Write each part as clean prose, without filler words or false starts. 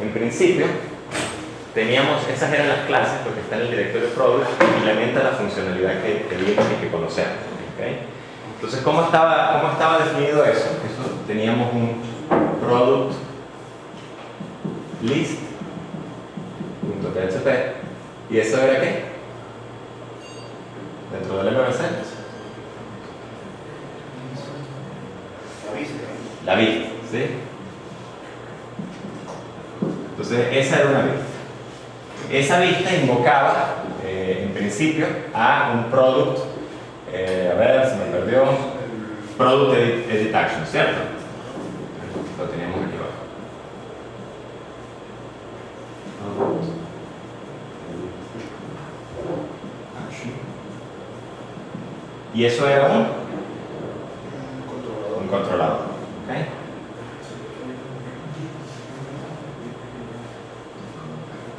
en principio, teníamos, esas eran las clases, porque está en el directorio product, que implementa la funcionalidad que vimos y que conocemos. ¿Okay? Entonces, ¿cómo estaba definido eso? Teníamos un product list.php, ¿y eso era qué? Dentro del MVC. La vista, ¿sí? Entonces, esa era una vista. Esa vista invocaba, en principio, a un product, a ver, se me perdió, product edit action, ¿cierto? Lo teníamos aquí abajo. Product action. Y eso era un controlador. ¿Okay?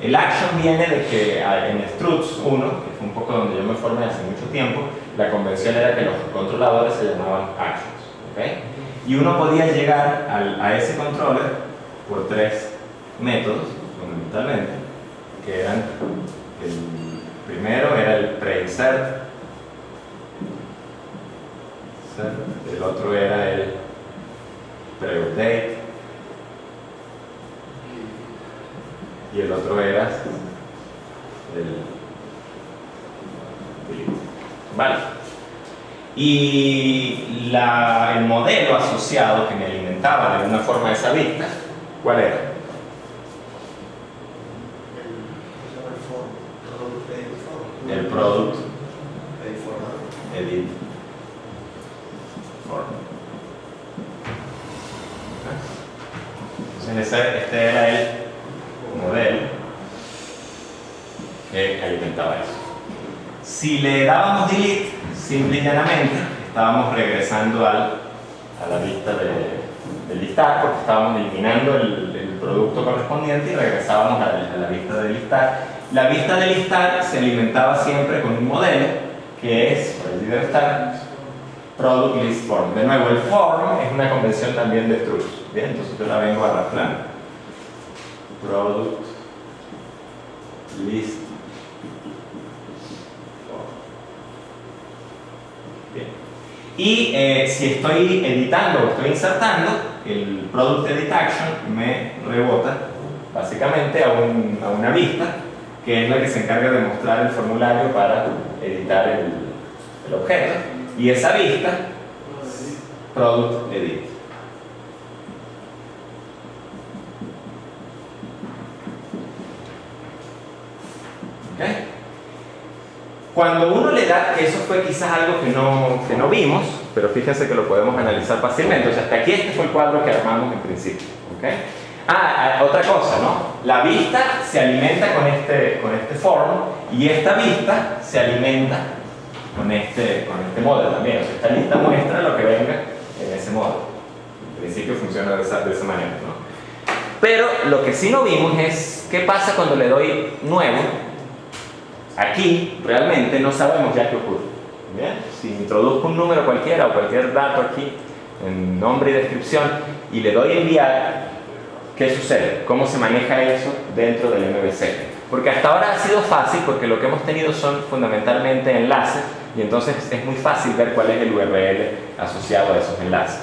El action viene de que en Struts 1, que fue un poco donde yo me formé hace mucho tiempo, la convención era que los controladores se llamaban actions. ¿Okay? Y uno podía llegar a ese controller por tres métodos, fundamentalmente, que eran, el primero era el preinsert, el otro era el preupdate y el otro era el delete. Vale. Y el modelo asociado que me alimentaba de alguna forma esa vista, ¿cuál era? El product edit form. Entonces este era el modelo que alimentaba eso. Si le dábamos delete, simple y llanamente estábamos regresando a la vista de listar, porque estábamos eliminando el producto correspondiente y regresábamos a la vista de listar. La vista de listar se alimentaba siempre con un modelo que es, por allí debe estar, product list form. De nuevo, el form es una convención también de struts. Bien, entonces yo la vengo arrastrando. Product list form. Bien. Y si estoy editando o estoy insertando, el product edit action me rebota básicamente a una vista que es la que se encarga de mostrar el formulario para editar el objeto, y esa vista product edit. ¿Okay? Cuando uno le da, que eso fue quizás algo que no vimos, pero fíjense que lo podemos analizar fácilmente. O sea, hasta aquí este fue el cuadro que armamos en principio. ¿Okay? Otra cosa, ¿no? La vista se alimenta con este form, y esta vista se alimenta con este modelo también. O sea, esta lista muestra lo que venga en ese modelo. En principio funciona de esa manera, ¿no? Pero lo que sí no vimos es qué pasa cuando le doy nuevo. Aquí realmente no sabemos ya qué ocurre. ¿Bien? Si introduzco un número cualquiera o cualquier dato aquí en nombre y descripción y le doy enviar, ¿qué sucede? ¿Cómo se maneja eso dentro del MVC? Porque hasta ahora ha sido fácil, porque lo que hemos tenido son fundamentalmente enlaces, y entonces es muy fácil ver cuál es el URL asociado a esos enlaces.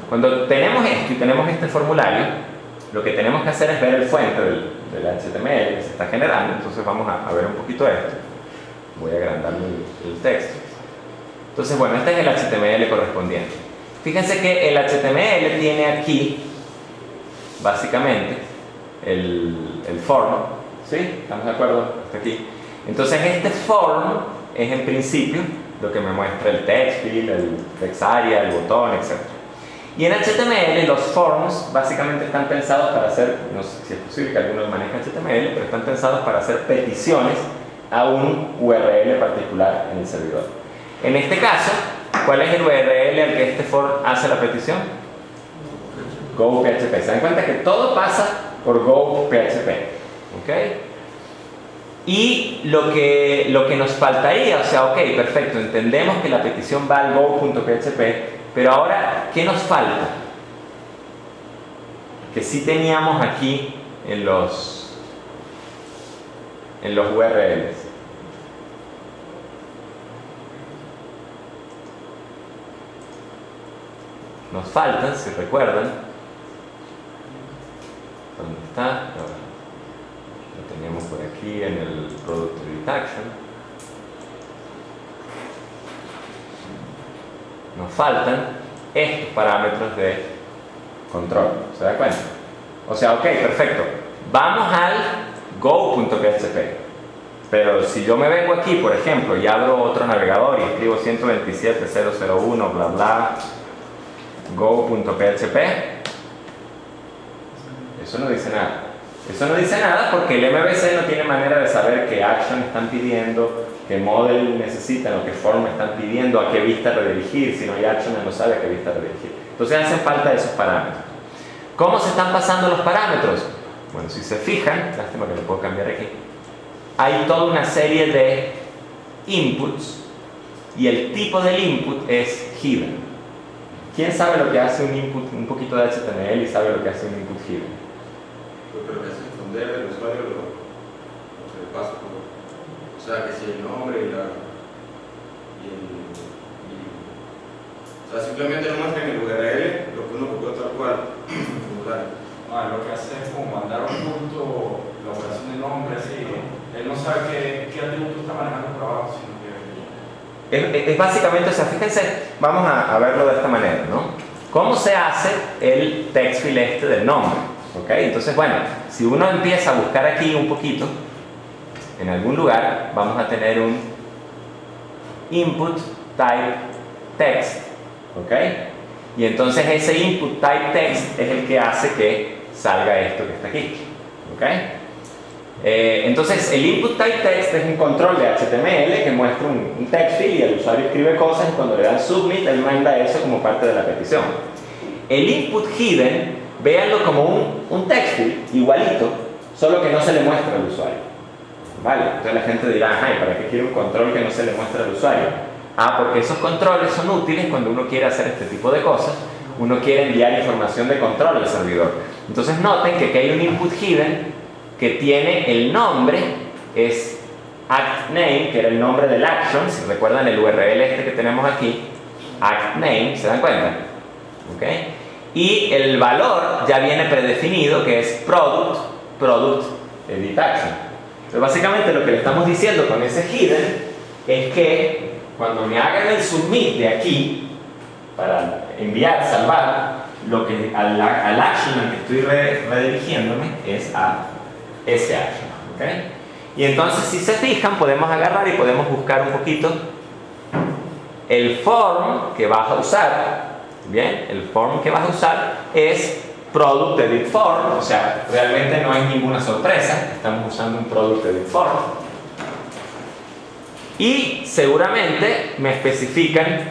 Cuando tenemos esto y tenemos este formulario, lo que tenemos que hacer es ver el fuente del HTML que se está generando. Entonces vamos a ver un poquito esto. Voy a agrandar el texto. Entonces, bueno, este es el HTML correspondiente. Fíjense que el HTML tiene aquí básicamente el form, ¿sí? ¿Estamos de acuerdo? Hasta aquí. Entonces este form es en principio lo que me muestra el text field, el text area, el botón, etc. Y en HTML los forms básicamente están pensados para hacer, no sé si es posible que algunos manejen HTML, pero están pensados para hacer peticiones a un URL particular en el servidor. En este caso, ¿cuál es el URL al que este form hace la petición? GoPHP. ¿Se dan cuenta que todo pasa por GoPHP? ¿Ok? Y lo que nos faltaría, o sea, ok, perfecto, entendemos que la petición va al go.php, pero ahora, ¿qué nos falta? Que sí teníamos aquí en los URLs. Nos faltan, si recuerdan, ¿dónde está? Lo teníamos por aquí en el Product Edit Action. Nos faltan estos parámetros de control, ¿se da cuenta? O sea, ok, perfecto, vamos al go.php, pero si yo me vengo aquí, por ejemplo, y abro otro navegador y escribo 127.0.0.1 bla bla go.php, eso no dice nada. Eso no dice nada porque el MVC no tiene manera de saber qué action están pidiendo, qué model necesitan o qué form están pidiendo, a qué vista redirigir. Si no hay action, no sabe a qué vista redirigir. Entonces hacen falta esos parámetros. ¿Cómo se están pasando los parámetros? Bueno, si se fijan, lástima que lo puedo cambiar aquí, hay toda una serie de inputs y el tipo del input es hidden. ¿Quién sabe lo que hace un input, un poquito de HTML y sabe lo que hace un input hidden? Pero que hace esconder el usuario lo que le pasa. O sea, que si el nombre y o sea, simplemente no muestra en el URL lo que uno copió tal cual. Lo que hace es como mandar un punto, la operación de nombre, así. Él no sabe qué atributo está manejando por abajo, sino que... Es básicamente, o sea, fíjense, vamos a verlo de esta manera, ¿no? ¿Cómo se hace el text field este del nombre? ¿Ok? Entonces, bueno, si uno empieza a buscar aquí un poquito, en algún lugar, vamos a tener un input type text, ¿ok? Y entonces ese input type text es el que hace que salga esto que está aquí, ¿ok? Entonces el input type text es un control de HTML que muestra un text field y el usuario escribe cosas y cuando le dan submit él manda eso como parte de la petición. El input hidden, véanlo como un text field igualito, solo que no se le muestra al usuario, ¿vale? Entonces la gente dirá, ay, ¿para qué quiere un control que no se le muestra al usuario? Porque esos controles son útiles cuando uno quiere hacer este tipo de cosas. Uno quiere enviar información de control al servidor. Entonces noten que aquí hay un input hidden que tiene el nombre, es act name, que era el nombre del action. Si recuerdan el URL este que tenemos aquí, act name, ¿se dan cuenta? ¿Okay? Y el valor ya viene predefinido, que es product edit action. Entonces básicamente lo que le estamos diciendo con ese hidden es que cuando me hagan el submit de aquí para enviar, salvar, lo que al action al que estoy redirigiéndome es a ese action, ¿okay? Y entonces si se fijan podemos agarrar y podemos buscar un poquito el form que vas a usar. Bien, el form que vas a usar es product edit form, o sea, realmente no hay ninguna sorpresa, estamos usando un product edit form. Y seguramente me especifican,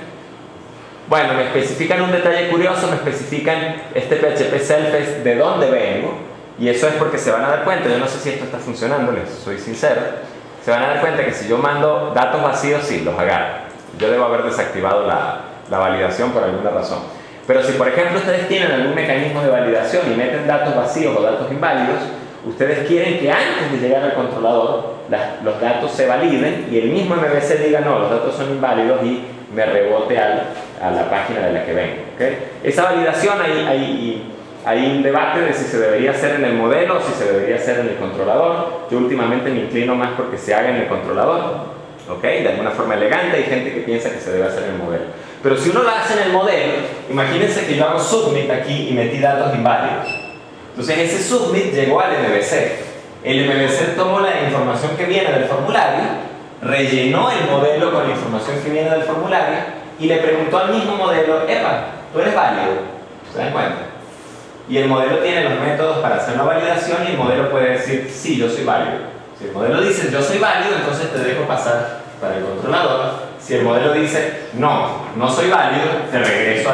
bueno, me especifican un detalle curioso, me especifican este PHP Self de dónde vengo, y eso es porque se van a dar cuenta, yo no sé si esto está funcionando, les soy sincero, se van a dar cuenta que si yo mando datos vacíos, sí, los agarro. Yo debo haber desactivado la validación por alguna razón. Pero si por ejemplo ustedes tienen algún mecanismo de validación y meten datos vacíos o datos inválidos, ustedes quieren que antes de llegar al controlador los datos se validen y el mismo MVC diga no, los datos son inválidos y me rebote a la página de la que vengo, ¿okay? Esa validación hay un debate de si se debería hacer en el modelo o si se debería hacer en el controlador. Yo últimamente me inclino más porque se haga en el controlador, ¿okay? De alguna forma elegante. Hay gente que piensa que se debe hacer en el modelo, pero si uno lo hace en el modelo, imagínense que yo hago submit aquí y metí datos inválidos. Entonces ese submit llegó al MVC. El MVC tomó la información que viene del formulario, rellenó el modelo con la información que viene del formulario y le preguntó al mismo modelo, epa, ¿tú eres válido? ¿Se dan cuenta? Y el modelo tiene los métodos para hacer una validación y el modelo puede decir, sí, yo soy válido. Si el modelo dice, yo soy válido, entonces te dejo pasar para el controlador. Si el modelo dice, no soy válido, te regreso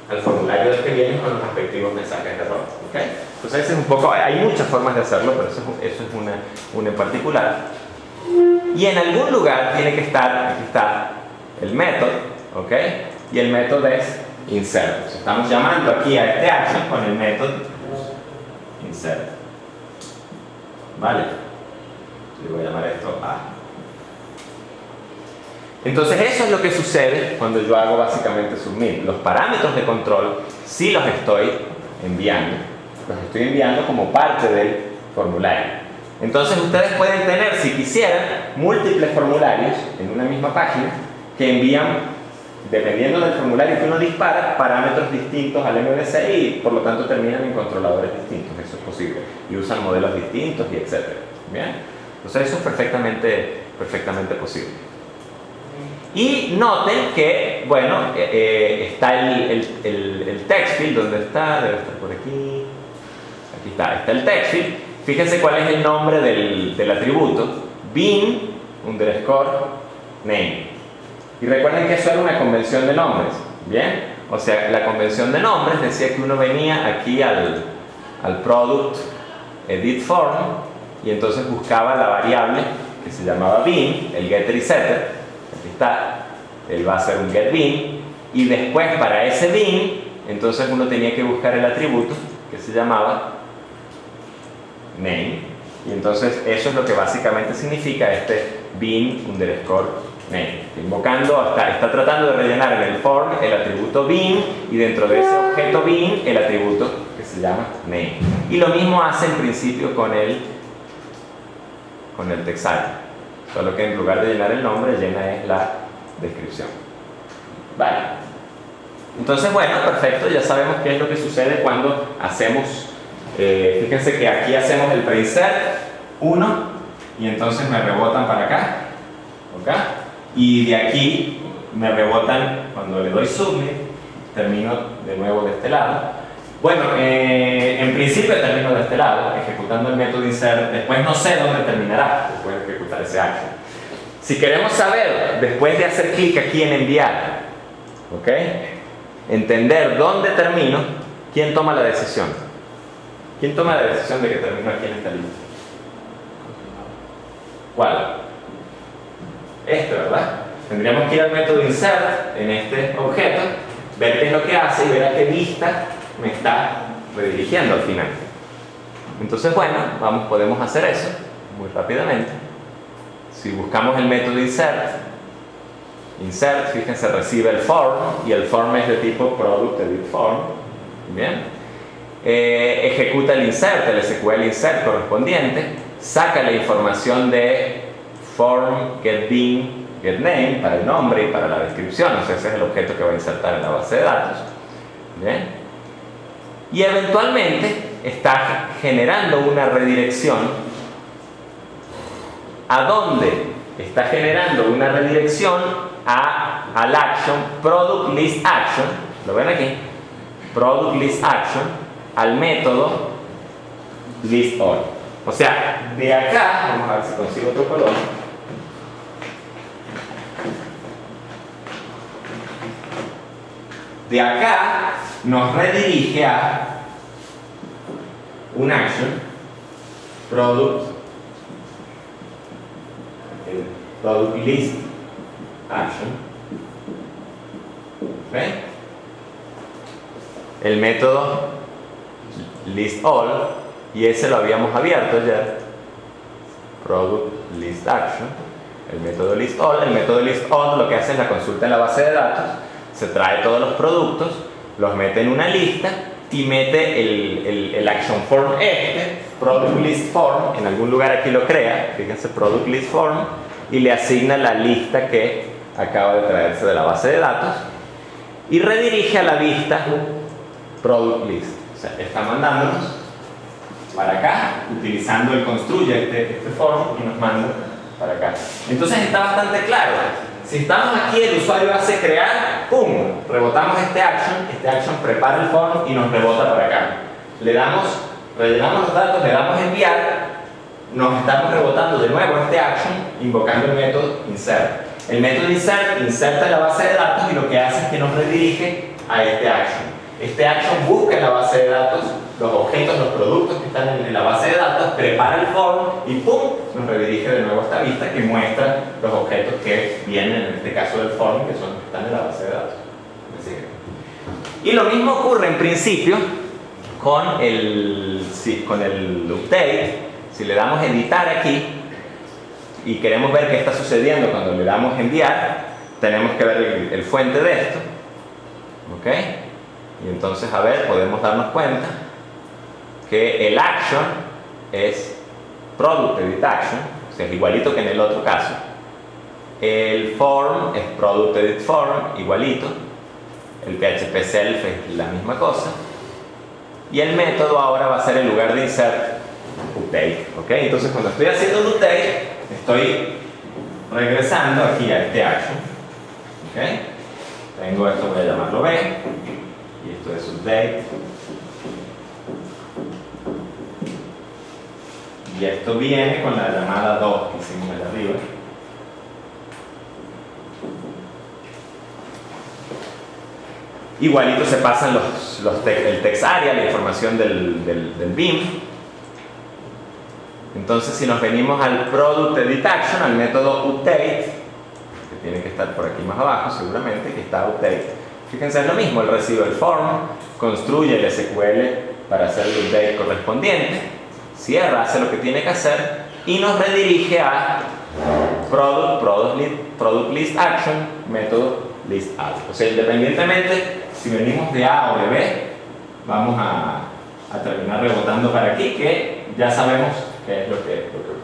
al formulario del que viene con los respectivos mensajes de error, ¿okay? Entonces ese es un poco, hay muchas formas de hacerlo, pero eso es una en particular. Y en algún lugar tiene que estar, aquí está el método, ¿ok? Y el método es insert. Estamos llamando aquí a este action con el método insert. ¿vale? Yo voy a llamar esto A. Entonces eso es lo que sucede cuando yo hago básicamente submit. Los parámetros de control sí los estoy enviando. Los estoy enviando como parte del formulario. Entonces ustedes pueden tener, si quisieran, múltiples formularios en una misma página que envían, dependiendo del formulario que uno dispara, parámetros distintos al MVC y por lo tanto terminan en controladores distintos. Eso es posible. Y usan modelos distintos y etc. ¿Bien? Entonces eso es perfectamente posible. Y noten que, bueno, está el text field. ¿Dónde está? Debe estar por aquí. Aquí está el text field. Fíjense cuál es el nombre del atributo. Bin _name. Y recuerden que eso era una convención de nombres. ¿Bien? O sea, la convención de nombres decía que uno venía aquí al product edit form y entonces buscaba la variable que se llamaba bin, el getter y setter. Aquí está, él va a hacer un getBin y después para ese bin entonces uno tenía que buscar el atributo que se llamaba name y entonces eso es lo que básicamente significa este bin _name. Invocando, está tratando de rellenar en el form el atributo bin y dentro de ese objeto bin el atributo que se llama name. Y lo mismo hace en principio con el text item. Solo que en lugar de llenar el nombre, llena es la descripción. Vale. Entonces, bueno, perfecto. Ya sabemos qué es lo que sucede cuando hacemos... fíjense que aquí hacemos el preinsert 1 y entonces me rebotan para acá. ¿Ok? Y de aquí me rebotan cuando le doy submit. Termino de nuevo de este lado. Bueno, en principio termino de este lado, ejecutando el método insert. Después no sé dónde terminará, después de ejecutar ese action. Si queremos saber, después de hacer clic aquí en enviar, ¿ok? Entender dónde termino, ¿quién toma la decisión? ¿Quién toma la decisión de que termino aquí en esta lista? ¿Cuál? Este, ¿verdad? Tendríamos que ir al método insert en este objeto, ver qué es lo que hace y ver a qué lista me está redirigiendo al final. Entonces, bueno, podemos hacer eso muy rápidamente. Si buscamos el método insert, fíjense, recibe el form y el form es de tipo product edit form. Bien. Ejecuta el insert, el SQL insert correspondiente, saca la información de form getBin getName para el nombre y para la descripción, o sea, ese es el objeto que va a insertar en la base de datos. Bien. Y eventualmente está generando una redirección. ¿A dónde? Está generando una redirección al action product list action. ¿Lo ven aquí? Product list action al método list all. O sea, de acá, vamos a ver si consigo otro color. De acá nos redirige a un action product list action. ¿Okay? El método list all, y ese lo habíamos abierto ayer. Product list action, el método list all. El método list all lo que hace es la consulta en la base de datos, se trae todos los productos, los mete en una lista y mete el action form product list form, en algún lugar aquí lo crea, fíjense, product list form, y le asigna la lista que acaba de traerse de la base de datos y redirige a la vista product list. O sea, está mandándonos para acá, utilizando el construye este form, y nos manda para acá. Entonces está bastante claro. Si estamos aquí, el usuario hace crear, ¡pum! Rebotamos este action prepara el form y nos rebota para acá. Rellenamos los datos, le damos enviar, nos estamos rebotando de nuevo este action, invocando el método insert. El método insert inserta en la base de datos y lo que hace es que nos redirige a este action. Este action busca en la base de datos los objetos, los productos que están en la base de datos, prepara el form y ¡pum! Nos redirige de nuevo a esta vista que muestra los objetos que vienen, en este caso del form, que son los que están en la base de datos. Y lo mismo ocurre en principio con el update. Si le damos editar aquí y queremos ver qué está sucediendo cuando le damos enviar, tenemos que ver el fuente de esto. ¿Ok? Y entonces, a ver, podemos darnos cuenta que el action es product edit action, o sea, es igualito que en el otro caso. El form es product edit form, igualito. El PHP self es la misma cosa. Y el método ahora va a ser, en lugar de insert, update. ¿Ok? Entonces, cuando estoy haciendo un update, estoy regresando aquí a este action. ¿Ok? Tengo esto, voy a llamarlo B. Y esto es update. Y esto viene con la llamada 2 que hicimos allá arriba. Igualito se pasan el text area, la información del BIM. Entonces, si nos venimos al product edit action, al método update, que tiene que estar por aquí más abajo seguramente, que está update. Fíjense, es lo mismo, él recibe el form, construye el SQL para hacer el update correspondiente, cierra, hace lo que tiene que hacer y nos redirige a product list action, método list add. O sea, independientemente si venimos de A o de B, vamos a terminar rebotando para aquí, que ya sabemos qué es lo que ocurre.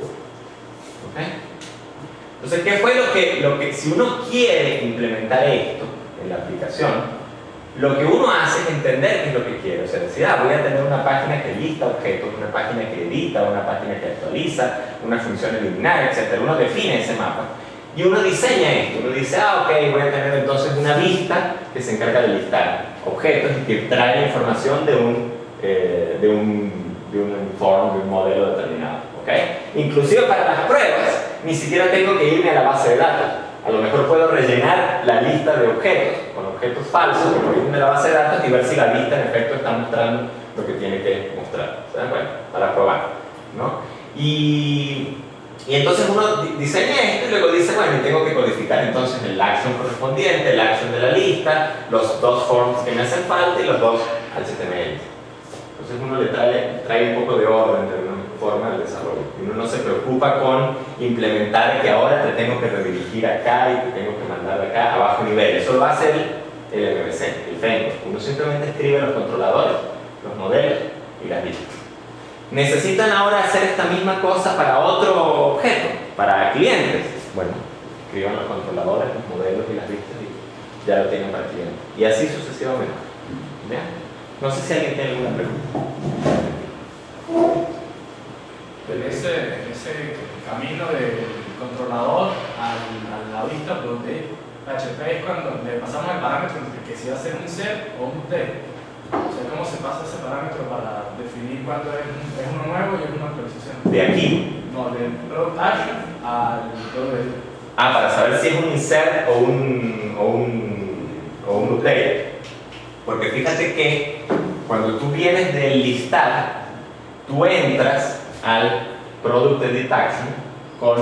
¿Okay? Entonces, ¿qué fue lo que si uno quiere implementar esto en la aplicación? Lo que uno hace es entender qué es lo que quiere. O sea, decir, voy a tener una página que lista objetos, una página que edita, una página que actualiza, una función eliminar, etc. Uno define ese mapa y uno diseña esto. Uno dice, ok, voy a tener entonces una vista que se encarga de listar objetos y que trae la información de un form, de un modelo determinado. ¿Okay? Inclusive para las pruebas, ni siquiera tengo que irme a la base de datos. A lo mejor puedo rellenar la lista de objetos con objetos falsos, irme a la base de datos y ver si la lista en efecto está mostrando lo que tiene que mostrar. ¿Se dan cuenta? Para probar, ¿no? Y entonces uno diseña esto y luego dice, bueno, tengo que codificar entonces el action correspondiente, el action de la lista, los dos forms que me hacen falta y los dos HTML. Entonces uno le trae un poco de orden de una forma del desarrollo. Y uno no se preocupa con implementar que ahora te tengo que redirigir acá y te tengo que mandar de acá a bajo nivel. Eso lo hace el MVC, el framework. Uno simplemente escribe los controladores, los modelos y las listas. ¿Necesitan ahora hacer esta misma cosa para otro objeto? Para clientes. Bueno, escriban los controladores, los modelos y las listas y ya lo tienen para clientes. Y así sucesivamente. ¿Bien? No sé si alguien tiene alguna pregunta. En ese camino del controlador a la vista de PHP es cuando le pasamos el parámetro entre que si va a ser un set o un T. O sea, ¿cómo se pasa ese parámetro para definir cuándo es uno nuevo y es una actualización? ¿De aquí? No, del product action al product. Para saber si es un insert o un update. Porque fíjate que cuando tú vienes del listar, tú entras al product edit action con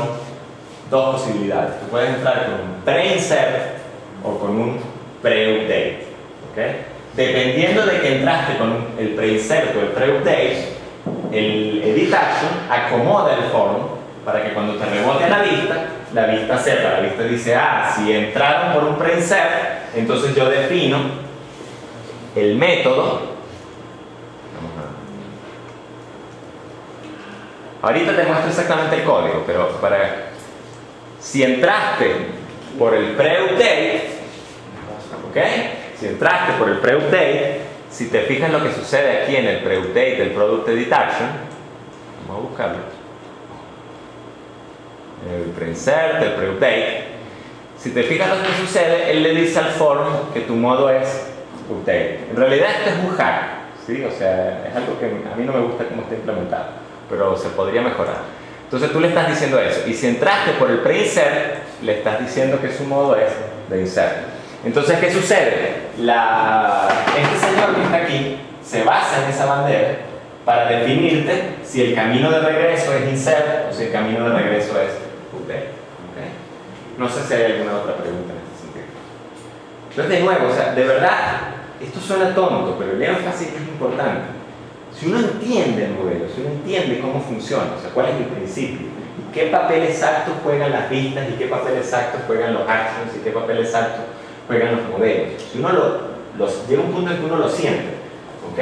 dos posibilidades. Tú puedes entrar con un pre-insert o con un pre-update. ¿Okay? Dependiendo de que entraste con el pre-insert o el pre-update, el edit action acomoda el form para que cuando te rebote a la vista sepa. La vista dice, si entraron por un pre-insert, entonces yo defino el método. Ahorita te muestro exactamente el código, pero si entraste por el pre-update, ¿ok? Si entraste por el pre-update, si te fijas lo que sucede aquí en el pre-update del Product Edit Action, vamos a buscarlo. El pre-insert, el pre-update. Si te fijas lo que sucede, él le dice al form que tu modo es update. En realidad esto es un hack, ¿sí? O sea, es algo que a mí no me gusta cómo está implementado, pero se podría mejorar. Entonces tú le estás diciendo eso. Y si entraste por el pre-insert, le estás diciendo que su modo es de insert. Entonces, ¿qué sucede? Este señor que está aquí se basa en esa bandera para definirte si el camino de regreso es insert o si el camino de regreso es update. ¿Okay? No sé si hay alguna otra pregunta en este sentido. Entonces, de nuevo, o sea, de verdad, esto suena tonto, pero el énfasis es importante. Si uno entiende el modelo, si uno entiende cómo funciona, o sea, cuál es el principio, y qué papel exacto juegan las vistas, y qué papel exacto juegan los actions, y qué papel exacto juegan los modelos. Si uno llega a un punto en que uno lo siente, ¿ok?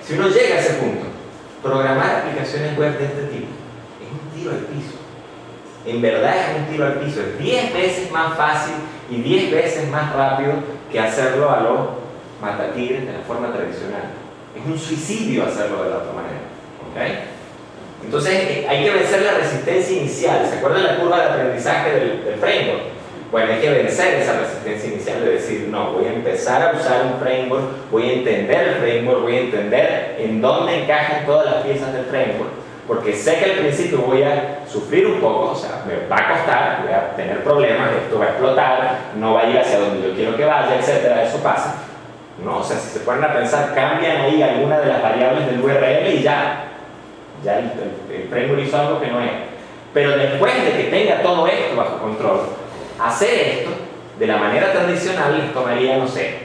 Si uno llega a ese punto, programar aplicaciones web de este tipo es un tiro al piso. En verdad es un tiro al piso. Es 10 veces más fácil y 10 veces más rápido que hacerlo a los matatigres de la forma tradicional. Es un suicidio hacerlo de la otra manera, ¿ok? Entonces hay que vencer la resistencia inicial. ¿Se acuerdan la curva de aprendizaje del framework? Bueno, hay que vencer esa resistencia inicial de decir, no, voy a empezar a usar un framework, voy a entender el framework, voy a entender en dónde encajan todas las piezas del framework, porque sé que al principio voy a sufrir un poco, o sea, me va a costar, voy a tener problemas, esto va a explotar, no va a ir hacia donde yo quiero que vaya, etcétera, eso pasa. No, o sea, si se ponen a pensar, cambian ahí alguna de las variables del URL y ya el framework hizo algo que no es. Pero después de que tenga todo esto bajo control, hacer esto de la manera tradicional les tomaría, no sé,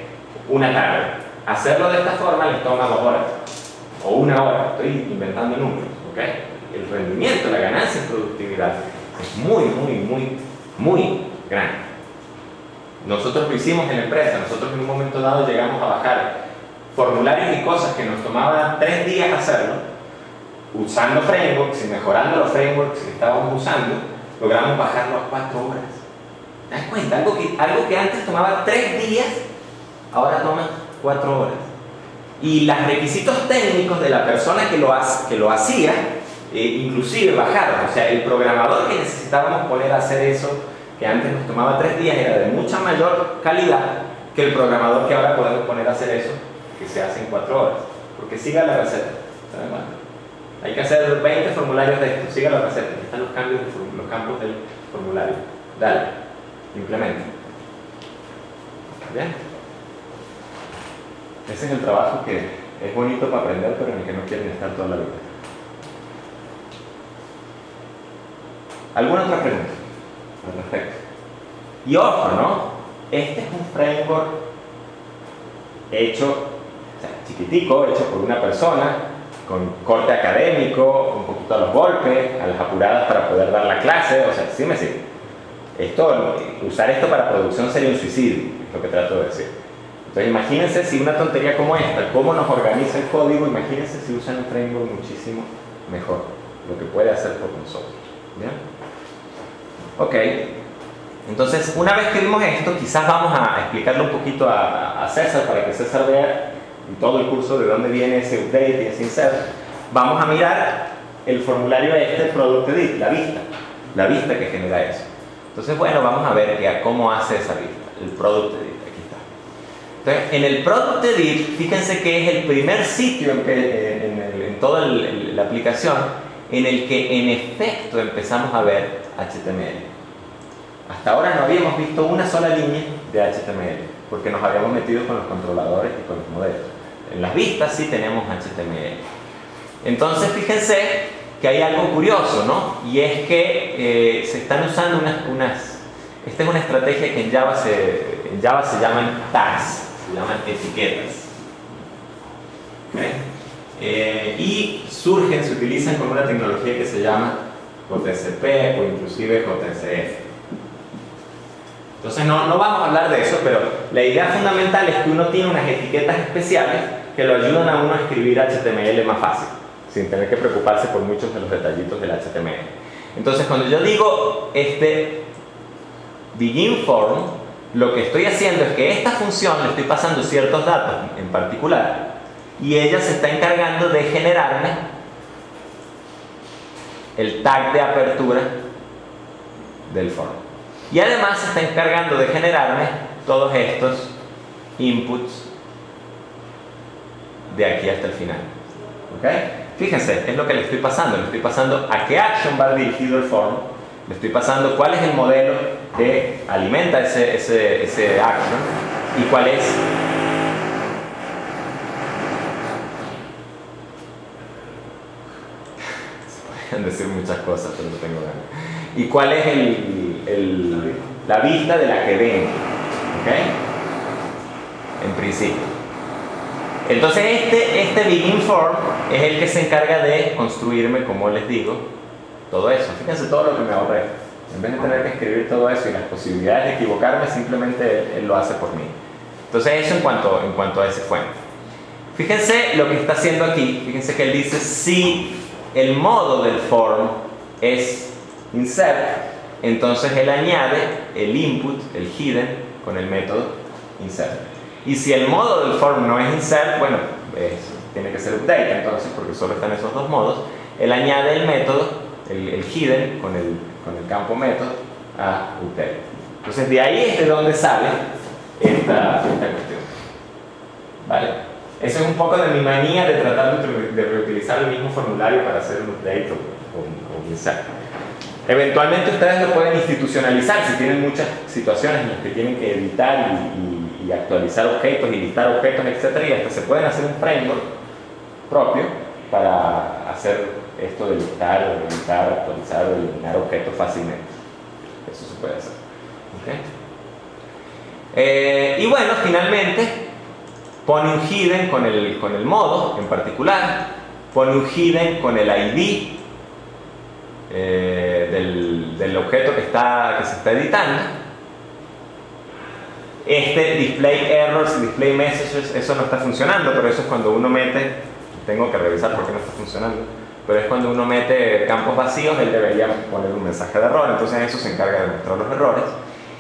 una tarde. Hacerlo de esta forma les toma 2 horas o 1 hora. Estoy inventando números, ¿ok? El rendimiento, la ganancia en productividad es muy grande. Nosotros lo hicimos en la empresa. Nosotros en un momento dado llegamos a bajar formularios y cosas que nos tomaban 3 días hacerlo, usando frameworks y mejorando los frameworks que estábamos usando, logramos bajarlo a 4 horas. ¿Te das cuenta? Algo que antes tomaba 3 días, ahora toma 4 horas. Y los requisitos técnicos de la persona que lo hacía, inclusive bajaron. O sea, el programador que necesitábamos poner a hacer eso, que antes nos tomaba 3 días, era de mucha mayor calidad que el programador que ahora podemos poner a hacer eso, que se hace en 4 horas. Porque siga la receta. Hay que hacer 20 formularios de esto, siga la receta. Aquí están los campos del formulario. Dale. Implementa. ¿Bien? Ese es el trabajo que es bonito para aprender, pero en el que no quieren estar toda la vida. ¿Alguna otra pregunta al respecto? Y ojo, ¿no? Este es un framework hecho, o sea, chiquitico, hecho por una persona, con corte académico, un poquito a los golpes, a las apuradas para poder dar la clase, o sea, sí me sigue. Usar esto para producción sería un suicidio, es lo que trato de decir. Entonces imagínense si una tontería como esta, cómo nos organiza el código, imagínense si usan un framework muchísimo mejor, lo que puede hacer por nosotros. ¿Bien? Ok, entonces una vez que vimos esto, quizás vamos a explicarle un poquito a César, para que César vea en todo el curso de dónde viene ese update y ese insert. Vamos a mirar el formulario Product Edit, la vista que genera eso. Entonces, bueno, vamos a ver cómo hace esa vista, el Product Edit, aquí está. Entonces, en el Product Edit, fíjense que es el primer sitio en toda la aplicación en el que en efecto empezamos a ver HTML. Hasta ahora no habíamos visto una sola línea de HTML, porque nos habíamos metido con los controladores y con los modelos. En las vistas sí tenemos HTML. Entonces, fíjense que hay algo curioso, ¿no? Y es que se están usando esta es una estrategia que en Java se llaman tags, se llaman etiquetas. ¿Okay? Y se utilizan con una tecnología que se llama JSP o inclusive JSF. Entonces no vamos a hablar de eso, pero la idea fundamental es que uno tiene unas etiquetas especiales que lo ayudan a uno a escribir HTML más fácil, sin tener que preocuparse por muchos de los detallitos del HTML. Entonces, cuando yo digo begin form, lo que estoy haciendo es que esta función le estoy pasando ciertos datos en particular y ella se está encargando de generarme el tag de apertura del form. Y además se está encargando de generarme todos estos inputs de aquí hasta el final. ¿Ok? Fíjense, es lo que le estoy pasando. Le estoy pasando a qué action va dirigido el form. Le estoy pasando cuál es el modelo que alimenta ese action y cuál es se podrían decir muchas cosas, pero no tengo ganas. Y cuál es la vista de la que vengo. ¿Ok? En principio. Entonces este begin form es el que se encarga de construirme, como les digo, todo eso. Fíjense todo lo que me ahorré. En vez de tener que escribir todo eso y las posibilidades de equivocarme, simplemente él lo hace por mí. Entonces eso en cuanto a ese fuente. Fíjense lo que está haciendo aquí. Fíjense que él dice si el modo del form es insert, entonces él añade el input, el hidden, con el método insert. Y si el modo del form no es insert, bueno, tiene que ser update entonces, porque solo están esos dos modos. Él añade el método, el hidden, con el campo método a update. Entonces de ahí es de donde sale esta cuestión. ¿Vale? Eso es un poco de mi manía de tratar de reutilizar el mismo formulario para hacer un update o un insert. Eventualmente ustedes lo pueden institucionalizar si tienen muchas situaciones en las que tienen que editar y actualizar objetos y listar objetos, etc. Y hasta se pueden hacer un framework propio para hacer esto de listar, editar, actualizar o eliminar objetos fácilmente. Eso se puede hacer. ¿Okay? Y bueno, finalmente pone un hidden con el modo en particular, pone un hidden con el ID del objeto que se está editando. Display errors, display messages, eso no está funcionando, pero eso es cuando uno mete, tengo que revisar por qué no está funcionando, pero es cuando uno mete campos vacíos, él debería poner un mensaje de error, entonces eso se encarga de mostrar los errores.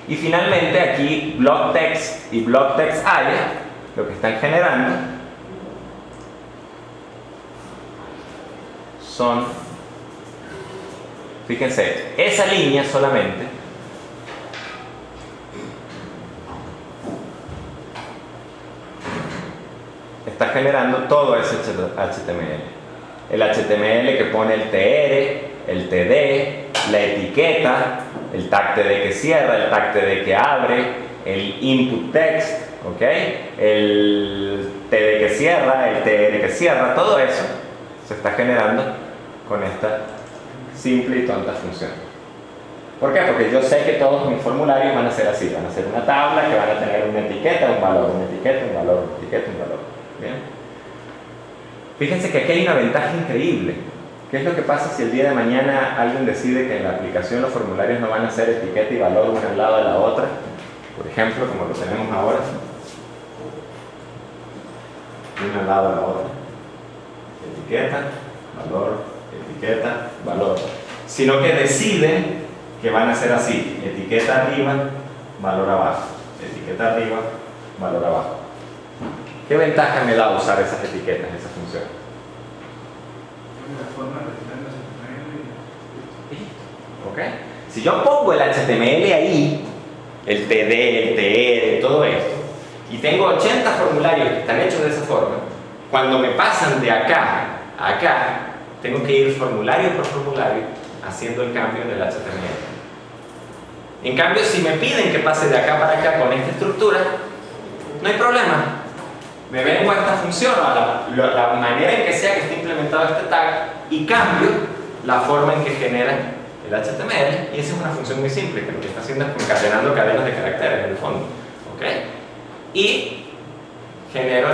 Y finalmente aquí block text y block text area, lo que están generando son, fíjense, esa línea solamente está generando todo ese HTML. El HTML que pone el TR, el TD, la etiqueta, el tag TD que cierra, el tag TD que abre, el input text, ¿ok? El TD que cierra, el TR que cierra, todo eso se está generando con esta simple y tonta función. ¿Por qué? Porque yo sé que todos mis formularios van a ser así, van a ser una tabla que van a tener una etiqueta, un valor, una etiqueta, un valor, una etiqueta, un valor. ¿Bien? Fíjense que aquí hay una ventaja increíble. ¿Qué es lo que pasa si el día de mañana alguien decide que en la aplicación los formularios no van a ser etiqueta y valor una al lado de la otra? Por ejemplo, como lo tenemos ahora. Una al lado de la otra. Etiqueta, valor. Sino que deciden que van a ser así. Etiqueta arriba, valor abajo. Etiqueta arriba, valor abajo. ¿Qué ventaja me da usar esas etiquetas, esas funciones? ¿Ok? Si yo pongo el HTML ahí, el TD, el TR, todo esto, y tengo 80 formularios que están hechos de esa forma, cuando me pasan de acá a acá, tengo que ir formulario por formulario haciendo el cambio en el HTML. En cambio, si me piden que pase de acá para acá con esta estructura, no hay problema. Me vengo a esta función, a la manera en que sea que esté implementado este tag, y cambio la forma en que genera el HTML, y esa es una función muy simple, que lo que está haciendo es concatenando cadenas de caracteres en el fondo. ¿Ok? Y genero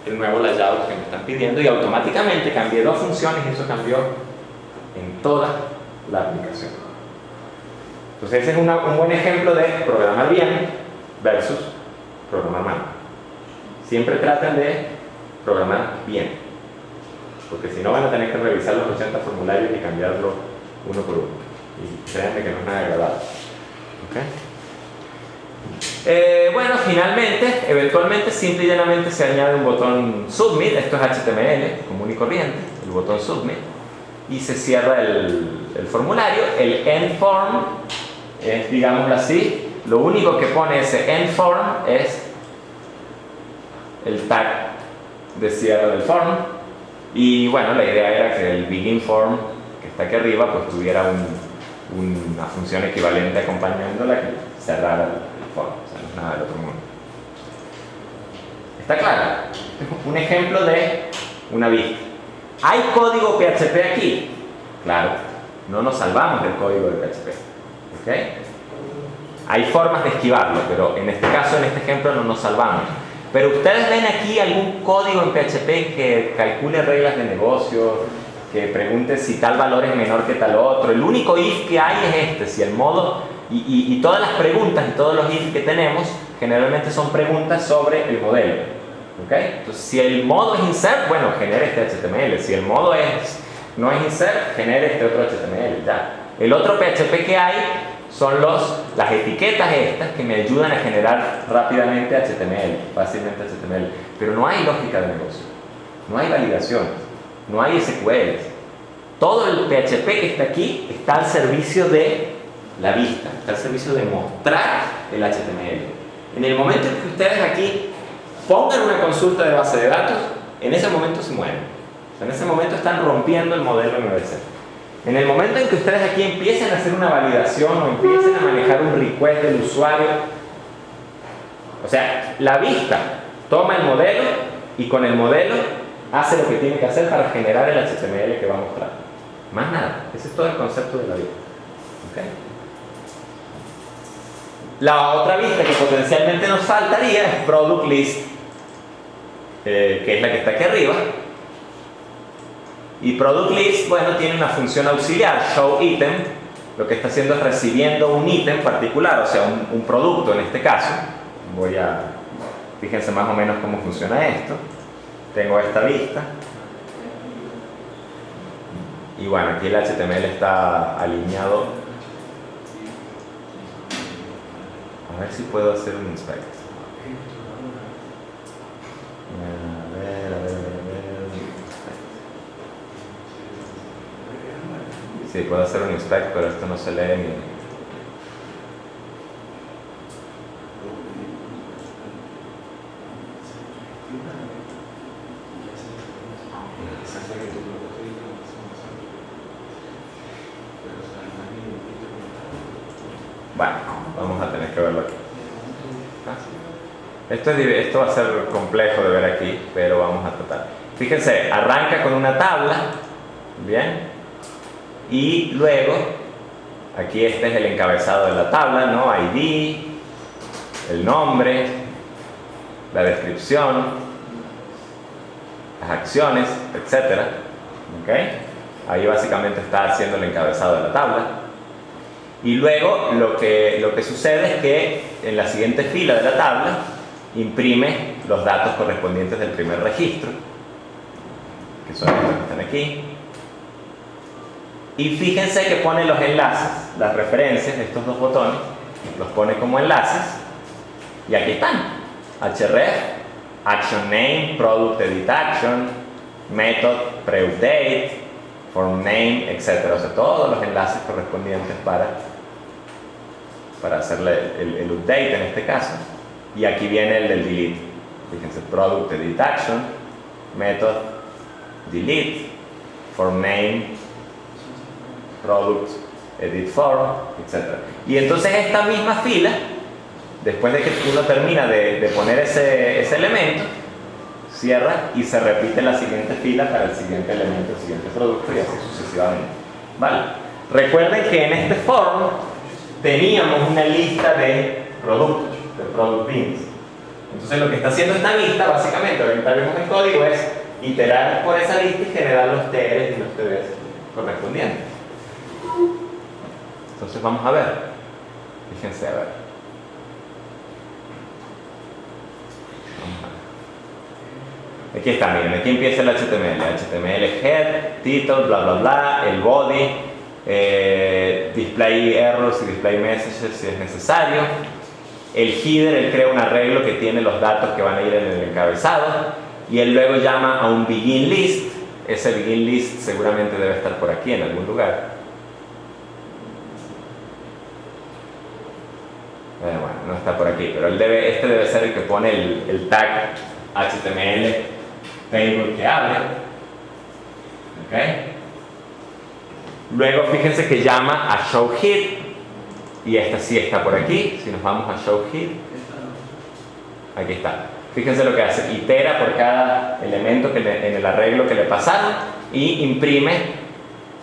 el nuevo layout que me están pidiendo, y automáticamente cambié dos funciones y eso cambió en toda la aplicación. Entonces ese es un buen ejemplo de programar bien versus programar mal. Siempre traten de programar bien, porque si no van a tener que revisar los 80 formularios y cambiarlo uno por uno, y créanme que no es nada agradable. ¿Okay? Bueno, finalmente, eventualmente, simple y llanamente se añade un botón Submit. Esto es HTML común y corriente, el botón Submit, y se cierra el formulario. El endform es, digámoslo así, lo único que pone ese endform es el tag de cierre del form, y bueno, la idea era que el begin form que está aquí arriba pues tuviera una función equivalente acompañándola que cerrara el form, o sea, no es nada del otro mundo. ¿Está claro? Un ejemplo de una vista. ¿Hay código PHP aquí? Claro, no nos salvamos del código de PHP. ¿Okay? Hay formas de esquivarlo, pero en este caso, en este ejemplo, no nos salvamos. Pero ustedes ven aquí algún código en PHP que calcule reglas de negocio, que pregunte si tal valor es menor que tal otro. El único if que hay es este, si el modo, y todas las preguntas y todos los if que tenemos generalmente son preguntas sobre el modelo. ¿Okay? Entonces, si el modo es insert, bueno, genere este HTML. Si el modo no es insert, genere este otro HTML. Ya. El otro PHP que hay son las etiquetas estas que me ayudan a generar rápidamente HTML, fácilmente HTML. Pero no hay lógica de negocio, no hay validaciones, no hay SQLs. Todo el PHP que está aquí está al servicio de la vista, está al servicio de mostrar el HTML. En el momento en que ustedes aquí pongan una consulta de base de datos, en ese momento se mueren. O sea, en ese momento están rompiendo el modelo MVC. En el momento en que ustedes aquí empiecen a hacer una validación o empiecen a manejar un request del usuario, o sea, la vista toma el modelo y con el modelo hace lo que tiene que hacer para generar el HTML que va a mostrar. Más nada. Ese es todo el concepto de la vista. ¿Okay? La otra vista que potencialmente nos faltaría es Product List, que es la que está aquí arriba. Y Product List, bueno, tiene una función auxiliar, Show Item. Lo que está haciendo es recibiendo un ítem particular, o sea, un producto en este caso. Fíjense más o menos cómo funciona esto. Tengo esta vista. Y bueno, aquí el HTML está alineado. A ver si puedo hacer un inspect. A ver. Sí, puedo hacer un inspect, pero esto no se lee ni... Bueno, vamos a tener que verlo aquí. Esto va a ser complejo de ver aquí, pero vamos a tratar. Fíjense, arranca con una tabla, ¿bien? Y luego, aquí este es el encabezado de la tabla, ¿no? ID, el nombre, la descripción, las acciones, etc. ¿Okay? Ahí básicamente está haciendo el encabezado de la tabla. Y luego lo que sucede es que en la siguiente fila de la tabla imprime los datos correspondientes del primer registro, que son estos que están aquí. Y fíjense que pone los enlaces, las referencias de estos dos botones, los pone como enlaces. Y aquí están: href, action name, product edit action, method pre-update, form name, etc. O sea, todos los enlaces correspondientes para hacerle el update en este caso. Y aquí viene el del delete. Fíjense, product edit action, method delete, form name, product edit form, etc. Y entonces esta misma fila, después de que uno termina de poner ese elemento, cierra y se repite la siguiente fila para el siguiente elemento, el siguiente producto y así sucesivamente. ¿Vale? Recuerden que en este form teníamos una lista de productos, de product beans. Entonces lo que está haciendo esta lista, básicamente, ahorita vemos el código, es iterar por esa lista y generar los TRs y los TDs correspondientes. Entonces vamos a ver. Fíjense, a ver. Aquí está, miren, aquí empieza el HTML. HTML head, title, bla bla bla, el body, display errors y display messages si es necesario. El header, él crea un arreglo que tiene los datos que van a ir en el encabezado. Y él luego llama a un begin list. Ese begin list seguramente debe estar por aquí en algún lugar. Bueno, no está por aquí, pero este debe ser el que pone el tag HTML table que abre. ¿Okay? Luego fíjense que llama a show head, y esta sí está por aquí. Si nos vamos a show head, aquí está. Fíjense lo que hace: itera por cada elemento en el arreglo que le pasaron y imprime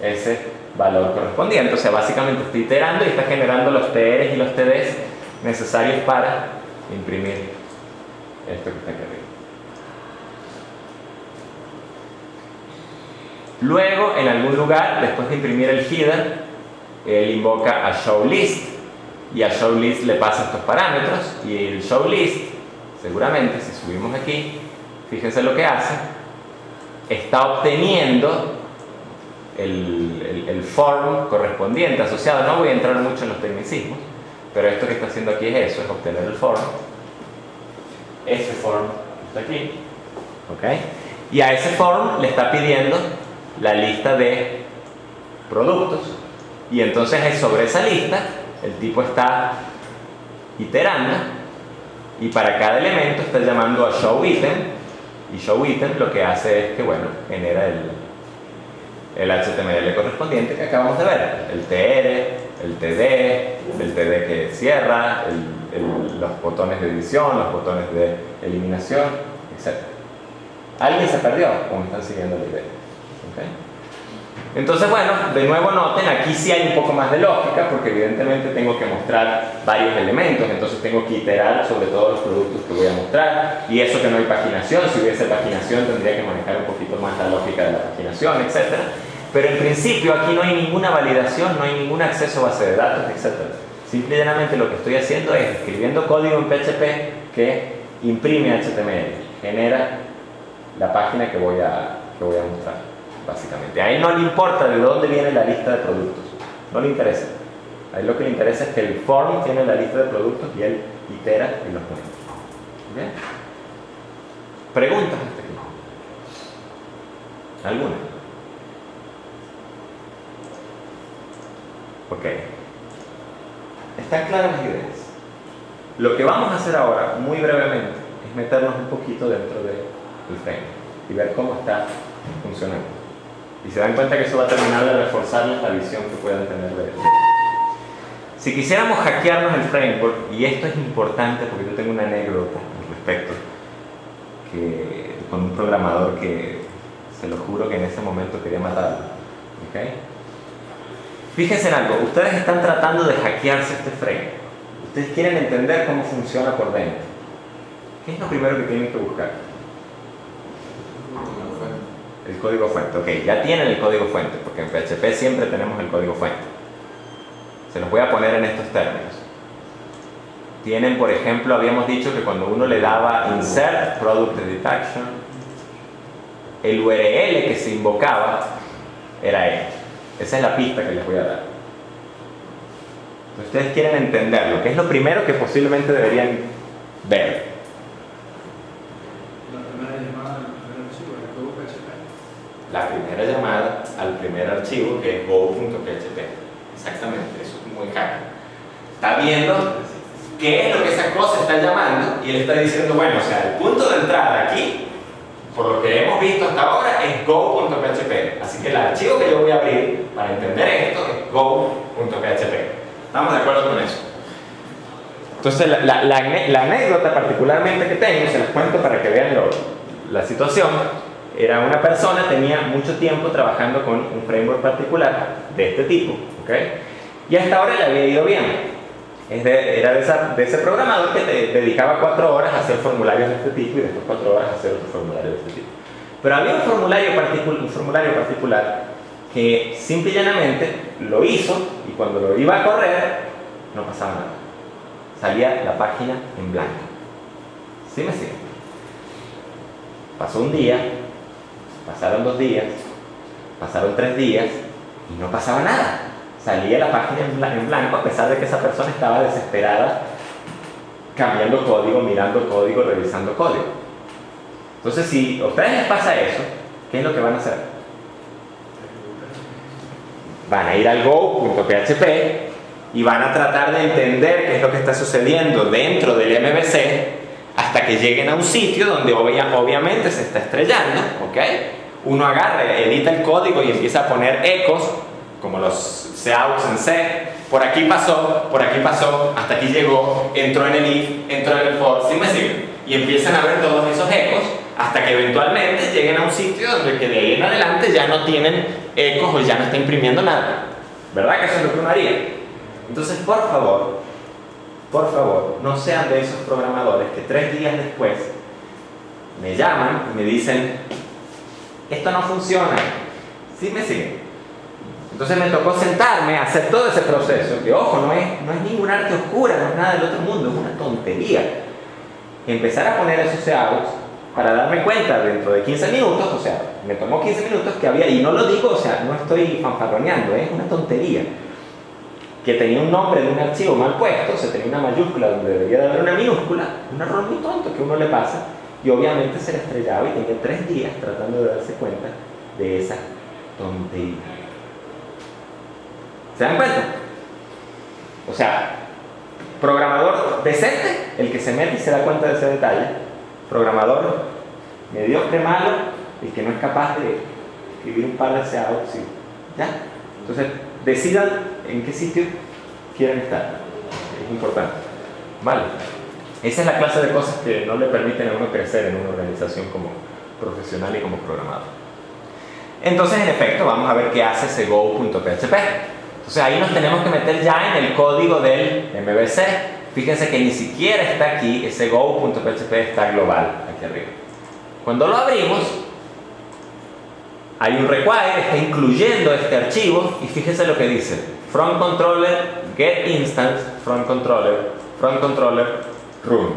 ese valor correspondiente. O sea, básicamente está iterando y está generando los TRs y los TDs necesarios para imprimir esto que está aquí arriba. Luego, en algún lugar, después de imprimir el header, él invoca a showList y a showList le pasa estos parámetros, y el showList, seguramente, si subimos aquí, fíjense lo que hace, está obteniendo el form correspondiente asociado. No voy a entrar mucho en los tecnicismos, pero esto que está haciendo aquí es eso, es obtener el form. Ese form está aquí, ¿ok? Y a ese form le está pidiendo la lista de productos, y entonces es sobre esa lista el tipo está iterando, y para cada elemento está llamando a showItem, y showItem lo que hace es que, bueno, genera el HTML correspondiente que acabamos de ver, el TR, el TD que cierra, los botones de edición, los botones de eliminación, etc. ¿Alguien se perdió o me están siguiendo la idea? ¿Okay? Entonces, bueno, de nuevo noten, aquí sí hay un poco más de lógica, porque evidentemente tengo que mostrar varios elementos, entonces tengo que iterar sobre todos los productos que voy a mostrar, y eso que no hay paginación. Si hubiese paginación tendría que manejar un poquito más la lógica de la paginación, etc. Pero en principio aquí no hay ninguna validación, no hay ningún acceso a base de datos, etc. Simplemente lo que estoy haciendo es escribiendo código en PHP que imprime HTML, genera la página que voy a mostrar, básicamente. A él no le importa de dónde viene la lista de productos, no le interesa. A él lo que le interesa es que el form tiene la lista de productos y él itera y los pone. ¿Okay? ¿Preguntas hasta aquí? ¿Alguna? Ok. ¿Están claras las ideas? Lo que vamos a hacer ahora, muy brevemente, es meternos un poquito dentro del framework y ver cómo está funcionando. Y se dan cuenta que eso va a terminar de reforzarles la visión que puedan tener de él. Si quisiéramos hackearnos el framework, y esto es importante porque yo tengo una anécdota al respecto, con un programador que, se lo juro, que en ese momento quería matarlo. ¿Okay? Fíjense en algo, ustedes están tratando de hackearse este framework. Ustedes quieren entender cómo funciona por dentro. ¿Qué es lo primero que tienen que buscar? El código fuente. Ok, ya tienen el código fuente, porque en PHP siempre tenemos el código fuente. Se los voy a poner en estos términos. Tienen, por ejemplo, habíamos dicho que cuando uno le daba insert product edit action, el URL que se invocaba era este. Esa es la pista que les voy a dar. Entonces, ustedes quieren entenderlo, que es lo primero que posiblemente deberían ver. La primera llamada al primer archivo, que es go.php. Exactamente, eso es muy hacker. Está viendo qué es lo que esa cosa está llamando y él está diciendo, bueno, o sea, el punto de entrada aquí, por lo que hemos visto hasta ahora, es go.php. Así que el archivo que yo voy a abrir para entender esto es go.php. ¿Estamos de acuerdo con eso? Entonces, la anécdota particularmente que tengo, se las cuento para que vean la situación. Era una persona, tenía mucho tiempo trabajando con un framework particular de este tipo, ¿okay? Y hasta ahora le había ido bien. Era de ese programador que te dedicaba 4 horas a hacer formularios de este tipo y después 4 horas a hacer otro formulario de este tipo. Pero había un formulario particular que simple y llanamente lo hizo, y cuando lo iba a correr no pasaba nada. Salía la página en blanco. ¿Sí me siguen? Pasó un día, pasaron 2 días, pasaron 3 días y no pasaba nada. Salía la página en blanco, a pesar de que esa persona estaba desesperada cambiando código, mirando código, revisando código. Entonces, si a ustedes les pasa eso, ¿qué es lo que van a hacer? Van a ir al go.php y van a tratar de entender qué es lo que está sucediendo dentro del MVC hasta que lleguen a un sitio donde obviamente se está estrellando, ¿ok? Uno agarra, edita el código y empieza a poner ecos, como los coutts en C. Por aquí pasó, hasta aquí llegó, entró en el if, entró en el for, ¿sí me siguen? Y empiezan a ver todos esos ecos hasta que eventualmente lleguen a un sitio donde que de ahí en adelante ya no tienen ecos o ya no está imprimiendo nada. ¿Verdad que eso es lo que uno haría? Entonces, por favor, no sean de esos programadores que 3 días después me llaman y me dicen, esto no funciona. ¿Sí me siguen? Entonces me tocó sentarme a hacer todo ese proceso, que ojo, no es ningún arte oscura, no es nada del otro mundo, es una tontería. Empezar a poner esos outs para darme cuenta dentro de 15 minutos, o sea, me tomó 15 minutos que había, y no lo digo, o sea, no estoy fanfarroneando, es una tontería, que tenía un nombre de un archivo mal puesto, o sea, tenía una mayúscula donde debería de haber una minúscula, un error muy tonto que uno le pasa, y obviamente se le estrellaba y tenía 3 días tratando de darse cuenta de esa tontería. ¿Se dan cuenta? O sea, programador decente, el que se mete y se da cuenta de ese detalle. Programador mediocre, malo, el que no es capaz de escribir un par de outs. ¿Sí? ¿Ya? Entonces, decidan en qué sitio quieren estar. Es importante. Vale. Esa es la clase de cosas que no le permiten a uno crecer en una organización como profesional y como programador. Entonces, en efecto, vamos a ver qué hace ese go.php. Entonces ahí nos tenemos que meter ya en el código del MVC. Fíjense que ni siquiera está aquí, ese go.php está global aquí arriba. Cuando lo abrimos, hay un require, está incluyendo este archivo, y fíjense lo que dice: from controller, get instance, from controller, run.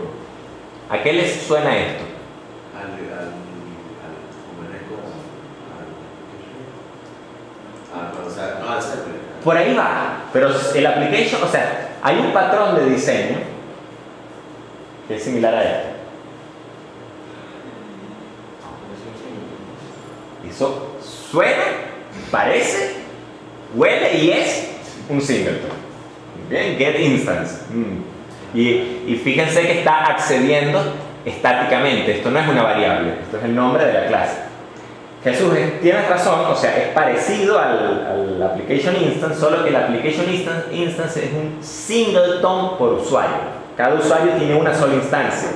¿A qué les suena esto? Por ahí va, pero el application, o sea, hay un patrón de diseño que es similar a este. Eso suena, parece, huele y es un singleton. Bien, get instance. Y fíjense que está accediendo estáticamente. Esto no es una variable, esto es el nombre de la clase. Jesús, tienes razón, o sea, es parecido al application instance, solo que el application instance es un singleton por usuario. Cada usuario tiene una sola instancia,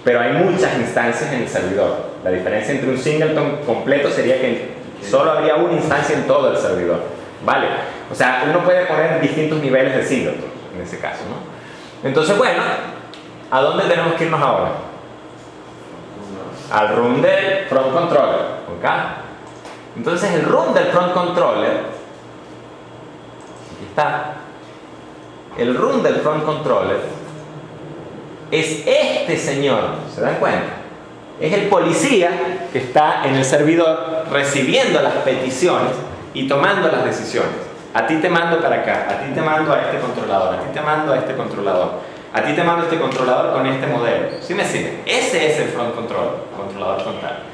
pero hay muchas instancias en el servidor. La diferencia entre un singleton completo sería que solo habría una instancia en todo el servidor. ¿Vale? O sea, uno puede poner distintos niveles de singleton en ese caso, ¿no? Entonces, bueno, ¿a dónde tenemos que irnos ahora? Al run del front controller, ¿ok? Entonces el run del front controller, aquí está, el run del front controller es este señor, ¿se dan cuenta? Es el policía que está en el servidor recibiendo las peticiones y tomando las decisiones. A ti te mando para acá, a ti te mando a este controlador, a ti te mando a este controlador. A ti te mando este controlador con este modelo. ¿Sí me siguen? Ese es el front controlador frontal.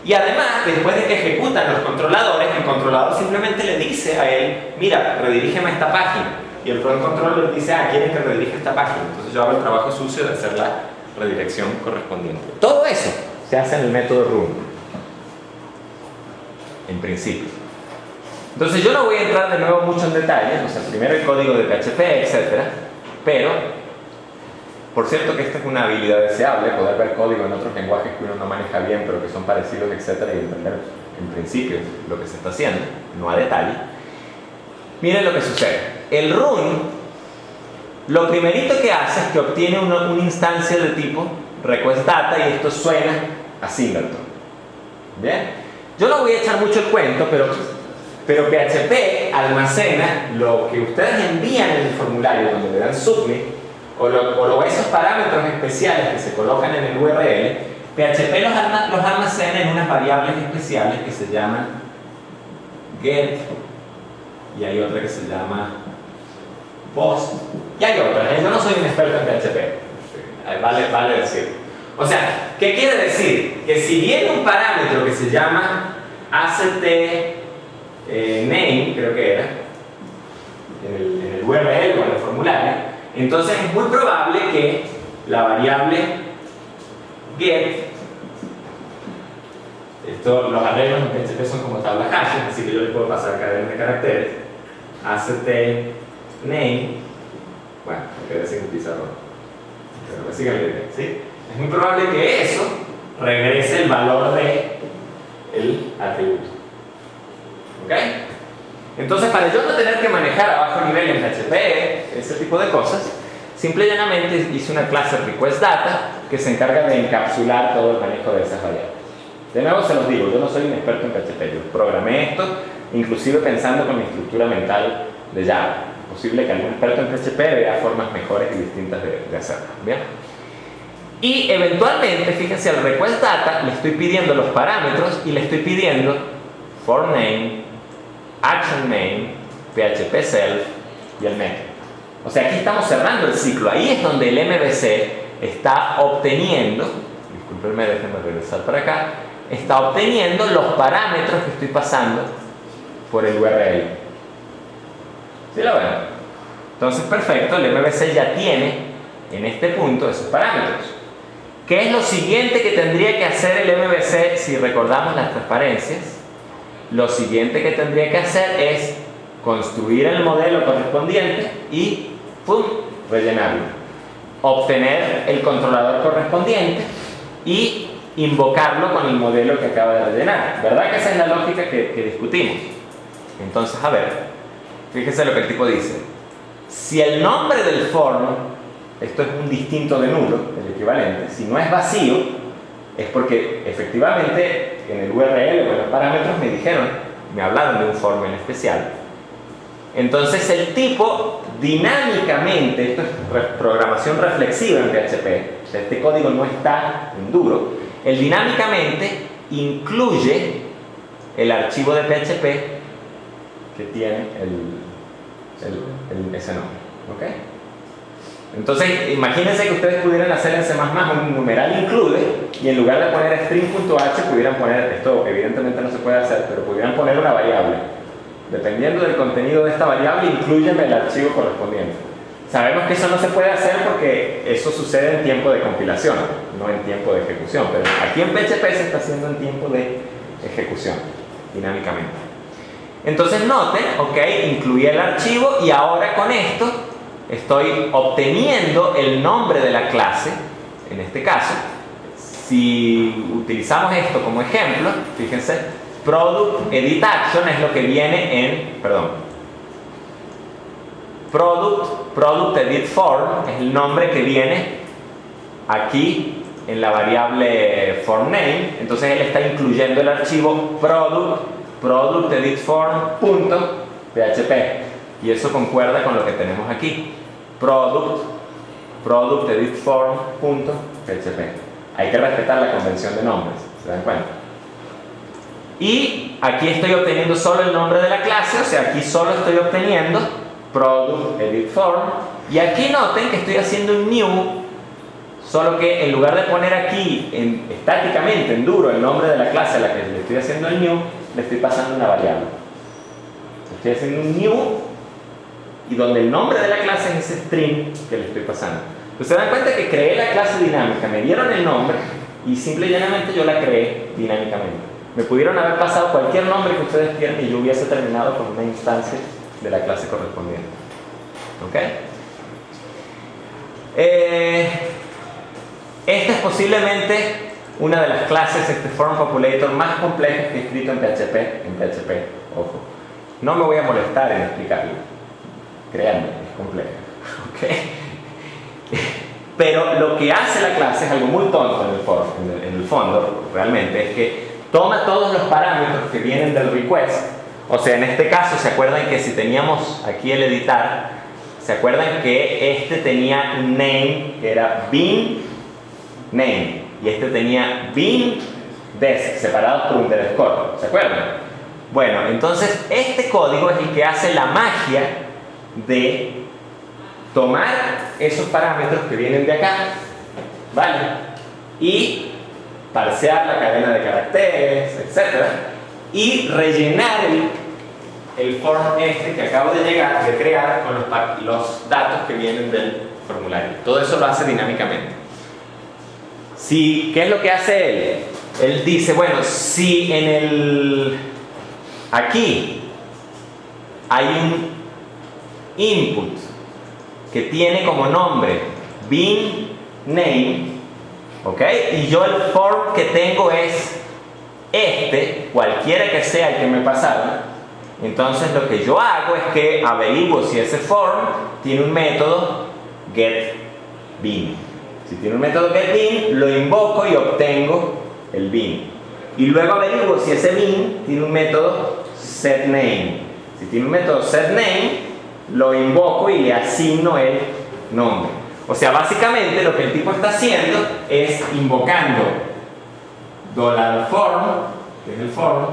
Y además, después de que ejecutan los controladores, el controlador simplemente le dice a él: mira, redirígeme a esta página. Y el front controller dice: ¿quieren que redirija esta página? Entonces yo hago el trabajo sucio de hacer la redirección correspondiente. Todo eso se hace en el método run, en principio. Entonces yo no voy a entrar de nuevo mucho en detalle, o sea, primero el código de PHP, etc. Pero por cierto que esta es una habilidad deseable, poder ver código en otros lenguajes que uno no maneja bien, pero que son parecidos, etcétera, y entender en principio lo que se está haciendo, no a detalle. Miren lo que sucede. El run, lo primerito que hace es que obtiene una instancia de tipo request data, y esto suena a singleton. ¿Bien? Yo no voy a echar mucho el cuento, pero PHP almacena lo que ustedes envían en el formulario cuando le dan submit, o esos parámetros especiales que se colocan en el URL. PHP los almacena en unas variables especiales que se llaman get, y hay otra que se llama post, y hay otras. Yo no soy un experto en PHP, vale decir. O sea, ¿qué quiere decir? Que si viene un parámetro que se llama act name, creo que era, en el URL o en el formulario, entonces es muy probable que la variable get, los arreglos en PHP son como tablas hashes, así que yo le puedo pasar cadenas de caracteres, act name, bueno, queda sin un pizarrón, pero me sigan la idea, ¿sí? Es muy probable que eso regrese el valor de el atributo. ¿Ok? Entonces, para yo no tener que manejar a bajo nivel en PHP ese tipo de cosas, Simple y llanamente hice una clase requestData que se encarga de encapsular todo el manejo de esas variables. De nuevo se los digo, yo no soy un experto en PHP, yo programé esto inclusive pensando con mi estructura mental de Java. Es posible que algún experto en PHP vea formas mejores y distintas de hacerlo. ¿Bien? Y eventualmente, fíjense, al requestData le estoy pidiendo los parámetros y le estoy pidiendo form name, action name, PHP self y el método. O sea, aquí estamos cerrando el ciclo. Ahí es donde el MVC está obteniendo, discúlpenme, déjenme regresar para acá, está obteniendo los parámetros que estoy pasando por el URL. ¿Sí lo ven? Entonces, perfecto, el MVC ya tiene en este punto esos parámetros. ¿Qué es lo siguiente que tendría que hacer el MVC si recordamos las transparencias? Lo siguiente que tendría que hacer es construir el modelo correspondiente y ¡pum!, rellenarlo. Obtener el controlador correspondiente y invocarlo con el modelo que acaba de rellenar. ¿Verdad que esa es la lógica que discutimos? Entonces, a ver, fíjese lo que el tipo dice. Si el nombre del form, esto es un distinto de nulo, el equivalente, si no es vacío, es porque efectivamente en el URL o en los parámetros me hablaron de un form en especial. Entonces el tipo dinámicamente, esto es programación reflexiva en PHP, o sea, este código no está en duro, él dinámicamente incluye el archivo de PHP que tiene ese nombre. ¿Ok? Entonces, imagínense que ustedes pudieran hacer en C++ un numeral include y en lugar de poner string.h pudieran poner, esto evidentemente no se puede hacer, pero pudieran poner una variable. Dependiendo del contenido de esta variable, inclúyeme el archivo correspondiente. Sabemos que eso no se puede hacer porque eso sucede en tiempo de compilación, no en tiempo de ejecución, pero aquí en PHP se está haciendo en tiempo de ejecución, dinámicamente. Entonces noten, ok, incluí el archivo y ahora con esto estoy obteniendo el nombre de la clase, en este caso. Si utilizamos esto como ejemplo, fíjense, product edit action es lo que viene en, product edit form es el nombre que viene aquí en la variable form name. Entonces él está incluyendo el archivo product edit form.php y eso concuerda con lo que tenemos aquí, product edit form.php. Hay que respetar la convención de nombres, ¿se dan cuenta? Y aquí estoy obteniendo solo el nombre de la clase, o sea, aquí solo estoy obteniendo product edit form, y aquí noten que estoy haciendo un new, solo que en lugar de poner aquí estáticamente en duro el nombre de la clase a la que le estoy haciendo el new, le estoy pasando una variable. Estoy haciendo un new y donde el nombre de la clase es ese string que le estoy pasando. Entonces se dan cuenta que creé la clase dinámica, me dieron el nombre y simple y llanamente yo la creé dinámicamente. Me pudieron haber pasado cualquier nombre que ustedes quieran y yo hubiese terminado con una instancia de la clase correspondiente. ¿Ok? Esta es posiblemente una de las clases, este form populator, más complejas que he escrito en PHP, ojo. No me voy a molestar en explicarlo. Créanme, es compleja. ¿Ok? Pero lo que hace la clase es algo muy tonto en el fondo, realmente, es que toma todos los parámetros que vienen del request. O sea, en este caso, ¿se acuerdan que si teníamos aquí el editar, se acuerdan que este tenía un name que era bin name y este tenía bin desk separados por un underscore? ¿Se acuerdan? Bueno, entonces este código es el que hace la magia de tomar esos parámetros que vienen de acá, ¿vale? Y parsear la cadena de caracteres, etc. Y rellenar el form este que acabo de crear con los datos que vienen del formulario. Todo eso lo hace dinámicamente. ¿Qué es lo que hace él? Él dice, bueno, si aquí hay un input que tiene como nombre bin name, ¿ok? Y yo el form que tengo es cualquiera que sea el que me pasaron. Entonces lo que yo hago es que averiguo si ese form tiene un método getBean. Si tiene un método getBean, lo invoco y obtengo el bean. Y luego averiguo si ese bean tiene un método setName. Si tiene un método setName, lo invoco y le asigno el nombre. O sea, básicamente lo que el tipo está haciendo es invocando $form, que es el form,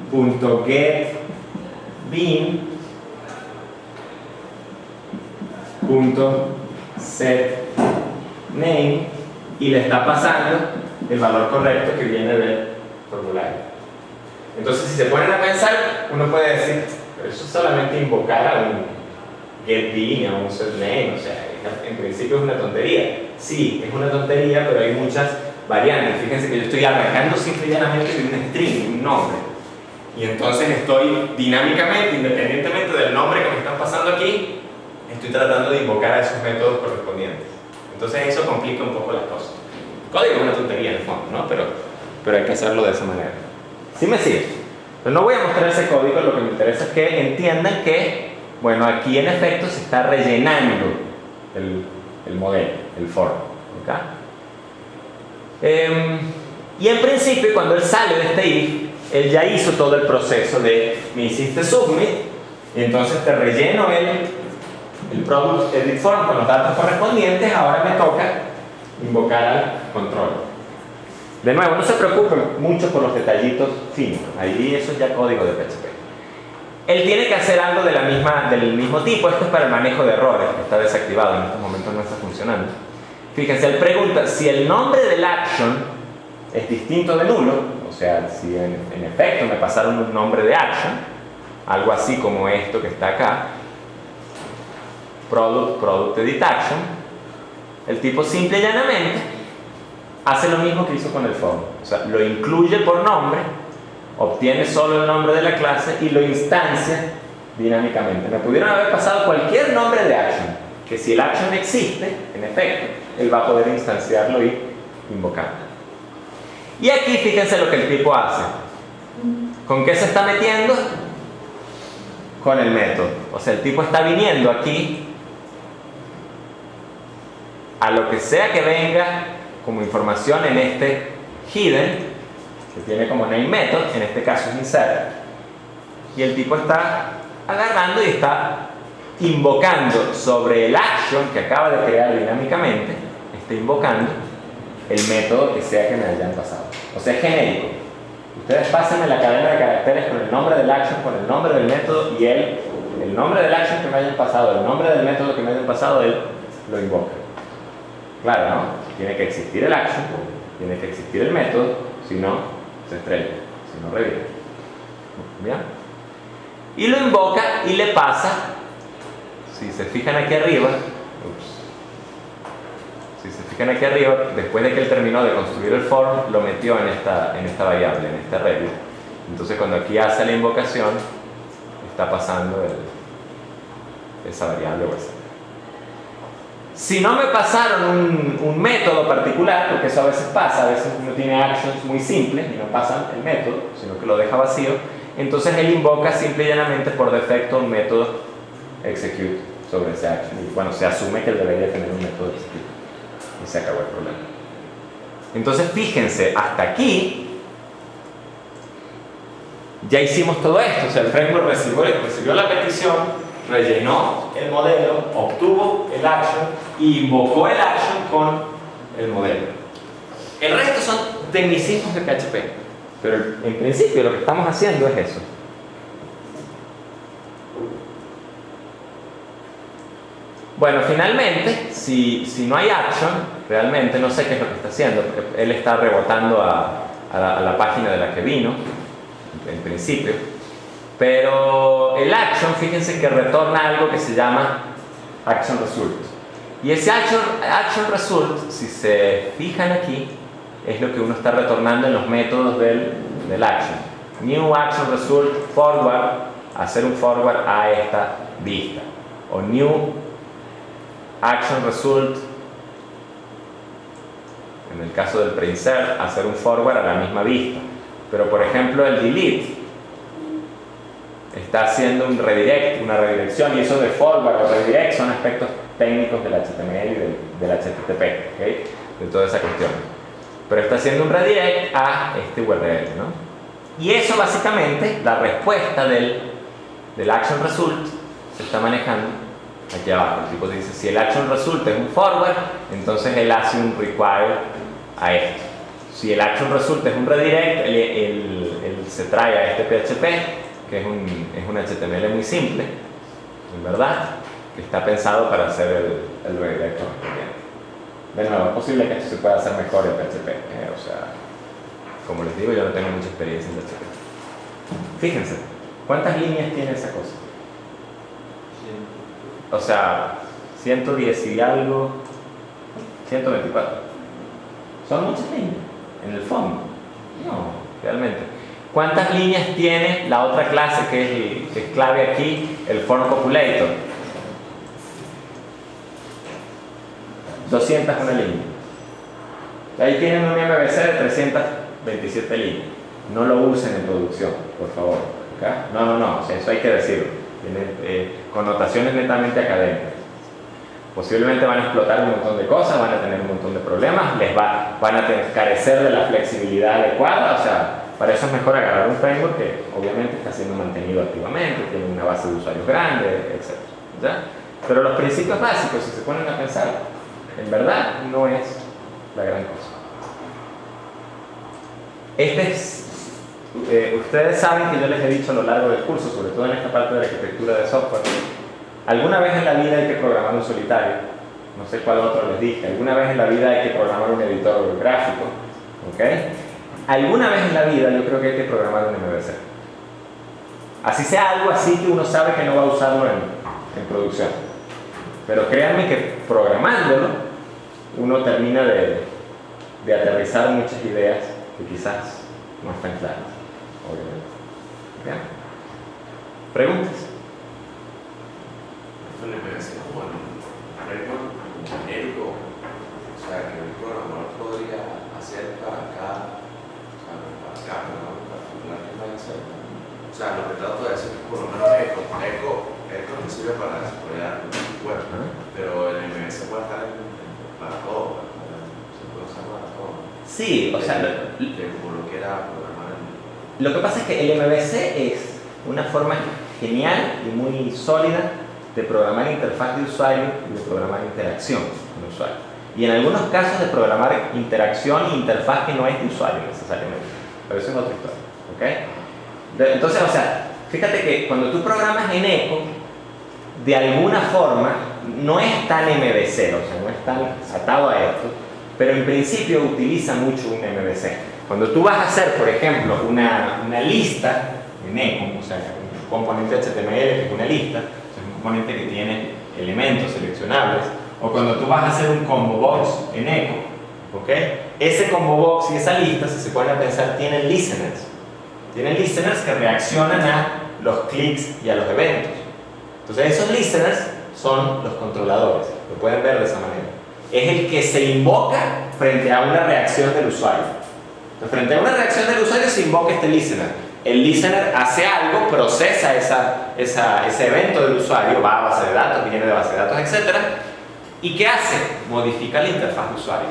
punto getBean, punto setName, y le está pasando el valor correcto que viene del formulario. Entonces, si se ponen a pensar, uno puede decir, pero eso es solamente invocar a un getBean, a un setName, o sea, en principio es una tontería. Sí, es una tontería, pero hay muchas variantes. Fíjense que yo estoy arrancando simple y llanamente de un string, un nombre. Y entonces estoy dinámicamente, independientemente del nombre que me están pasando aquí, estoy tratando de invocar a esos métodos correspondientes. Entonces eso complica un poco las cosas. El código es una tontería en el fondo, ¿no? Pero hay que hacerlo de esa manera. ¿Sí me sigue? Pero no voy a mostrar ese código, lo que me interesa es que entiendan que, bueno, aquí en efecto se está rellenando el modelo, el form. ¿Okay? Y en principio, cuando él sale de este if, él ya hizo todo el proceso de me hiciste submit, y entonces te relleno el product edit form con los datos correspondientes. Ahora me toca invocar al control. De nuevo, no se preocupen mucho por los detallitos finos, ahí eso es ya código de PHP. Él tiene que hacer algo del mismo tipo. Esto es para el manejo de errores, que está desactivado, en estos momentos no está funcionando. Fíjense, él pregunta si el nombre del action es distinto de nulo, o sea, si en efecto me pasaron un nombre de action, algo así como esto que está acá, product edit action, el tipo simple y llanamente hace lo mismo que hizo con el form, o sea, lo incluye por nombre, obtiene solo el nombre de la clase y lo instancia dinámicamente. Me pudieron haber pasado cualquier nombre de action, que si el action existe, en efecto, él va a poder instanciarlo y invocarlo. Y aquí fíjense lo que el tipo hace. ¿Con qué se está metiendo? Con el método. O sea, el tipo está viniendo aquí a lo que sea que venga como información en este hidden, que tiene como name method, en este caso es insert, y el tipo está agarrando y está invocando sobre el action que acaba de crear dinámicamente, está invocando el método que sea que me hayan pasado. O sea, es genérico. Ustedes pásenme la cadena de caracteres con el nombre del action, con el nombre del método, y él, el nombre del action que me hayan pasado, el nombre del método que me hayan pasado, él lo invoca. Claro, ¿no? Tiene que existir el action, tiene que existir el método, si no, se estrella, si no revive. ¿Bien? Y lo invoca y le pasa, si se fijan aquí arriba, si se fijan aquí arriba, después de que él terminó de construir el form, lo metió en esta variable, en este arreglo. Entonces cuando aquí hace la invocación, está pasando esa variable o esa. Si no me pasaron un método particular, porque eso a veces pasa, a veces uno tiene actions muy simples y no pasan el método, sino que lo deja vacío, entonces él invoca simple y llanamente por defecto un método execute sobre ese action. Y bueno, se asume que él debería tener un método execute. Y se acabó el problema. Entonces fíjense, hasta aquí ya hicimos todo esto. O sea, el framework recibió la petición, rellenó el modelo, obtuvo el action y invocó el action con el modelo. El resto son tecnicismos de PHP, pero en principio lo que estamos haciendo es eso. Bueno, finalmente, si no hay action, realmente no sé qué es lo que está haciendo, porque él está rebotando a la página de la que vino, en principio. Pero el action, fíjense que retorna algo que se llama action result. Y ese action result, si se fijan aquí, es lo que uno está retornando en los métodos del action. New action result forward, hacer un forward a esta vista. O new action result, en el caso del preinsert, hacer un forward a la misma vista. Pero por ejemplo el delete está haciendo un redirect, una redirección, y eso de forward o redirect son aspectos técnicos del HTML y del HTTP, ¿okay? De toda esa cuestión. Pero está haciendo un redirect a este URL, ¿no? Y eso básicamente, la respuesta del action result se está manejando aquí abajo. El tipo dice, si el action result es un forward, entonces él hace un require a esto. Si el action result es un redirect, él se trae a este PHP, que es un HTML muy simple, en verdad, que está pensado para hacer el redirect correspondiente. De nuevo, es posible que esto se pueda hacer mejor en PHP, o sea, como les digo, yo no tengo mucha experiencia en PHP. Fíjense, ¿cuántas líneas tiene esa cosa? O sea, 110 y algo, 124. Son muchas líneas, en el fondo. No, realmente. ¿Cuántas líneas tiene la otra clase que es clave aquí, el form populator? 201 líneas. Ahí tienen un MVC de 327 líneas. No lo usen en producción, por favor. ¿Okay? No, o sea, eso hay que decirlo. Tiene connotaciones netamente académicas. Posiblemente van a explotar un montón de cosas, van a tener un montón de problemas, van a carecer de la flexibilidad adecuada. O sea, para eso es mejor agarrar un framework que obviamente está siendo mantenido activamente, tiene una base de usuarios grande, etc. ¿Ya? Pero los principios básicos, si se ponen a pensar, en verdad no es la gran cosa. Ustedes saben que yo les he dicho a lo largo del curso, sobre todo en esta parte de la arquitectura de software, alguna vez en la vida hay que programar un solitario, no sé cuál otro les dije, alguna vez en la vida hay que programar un editor gráfico, ¿ok? Alguna vez en la vida yo creo que hay que programar un MVC. Así sea algo así que uno sabe que no va a usarlo en producción. Pero créanme que programándolo uno termina de aterrizar muchas ideas que quizás no están claras, obviamente. ¿Bien? ¿Preguntas? Esto le parece como un framework genérico, o sea, que el programador podría hacer para cada programa particular que vaya a hacer. O sea, lo que trato de decir es que por lo menos Echo no sirve para desarrollar web, pero el MVC puede estar para todo, se puede usar para todo. Sí, o sea, como lo que era programar lo que pasa es que el MVC es una forma genial y muy sólida de programar interfaz de usuario y de programar interacción con usuario. Y en algunos casos de programar interacción e interfaz que no es de usuario necesariamente. Pero eso es otra historia, ¿ok? Entonces, o sea, fíjate que cuando tú programas en Echo, de alguna forma, no es tan MVC, o sea, no es tan atado a esto, pero en principio utiliza mucho un MVC. Cuando tú vas a hacer, por ejemplo, una lista en Echo, o sea, un componente HTML que es una lista, es un componente que tiene elementos seleccionables, o cuando tú vas a hacer un combo box en Echo, ¿ok? Ese combo box y esa lista, si se ponen a pensar, tienen listeners. Tienen listeners que reaccionan a los clics y a los eventos. Entonces esos listeners son los controladores, lo pueden ver de esa manera. Es el que se invoca frente a una reacción del usuario. Entonces, frente a una reacción del usuario se invoca este listener. El listener hace algo, procesa ese evento del usuario, va a base de datos, viene de base de datos, etc. ¿Y qué hace? Modifica la interfaz de usuario.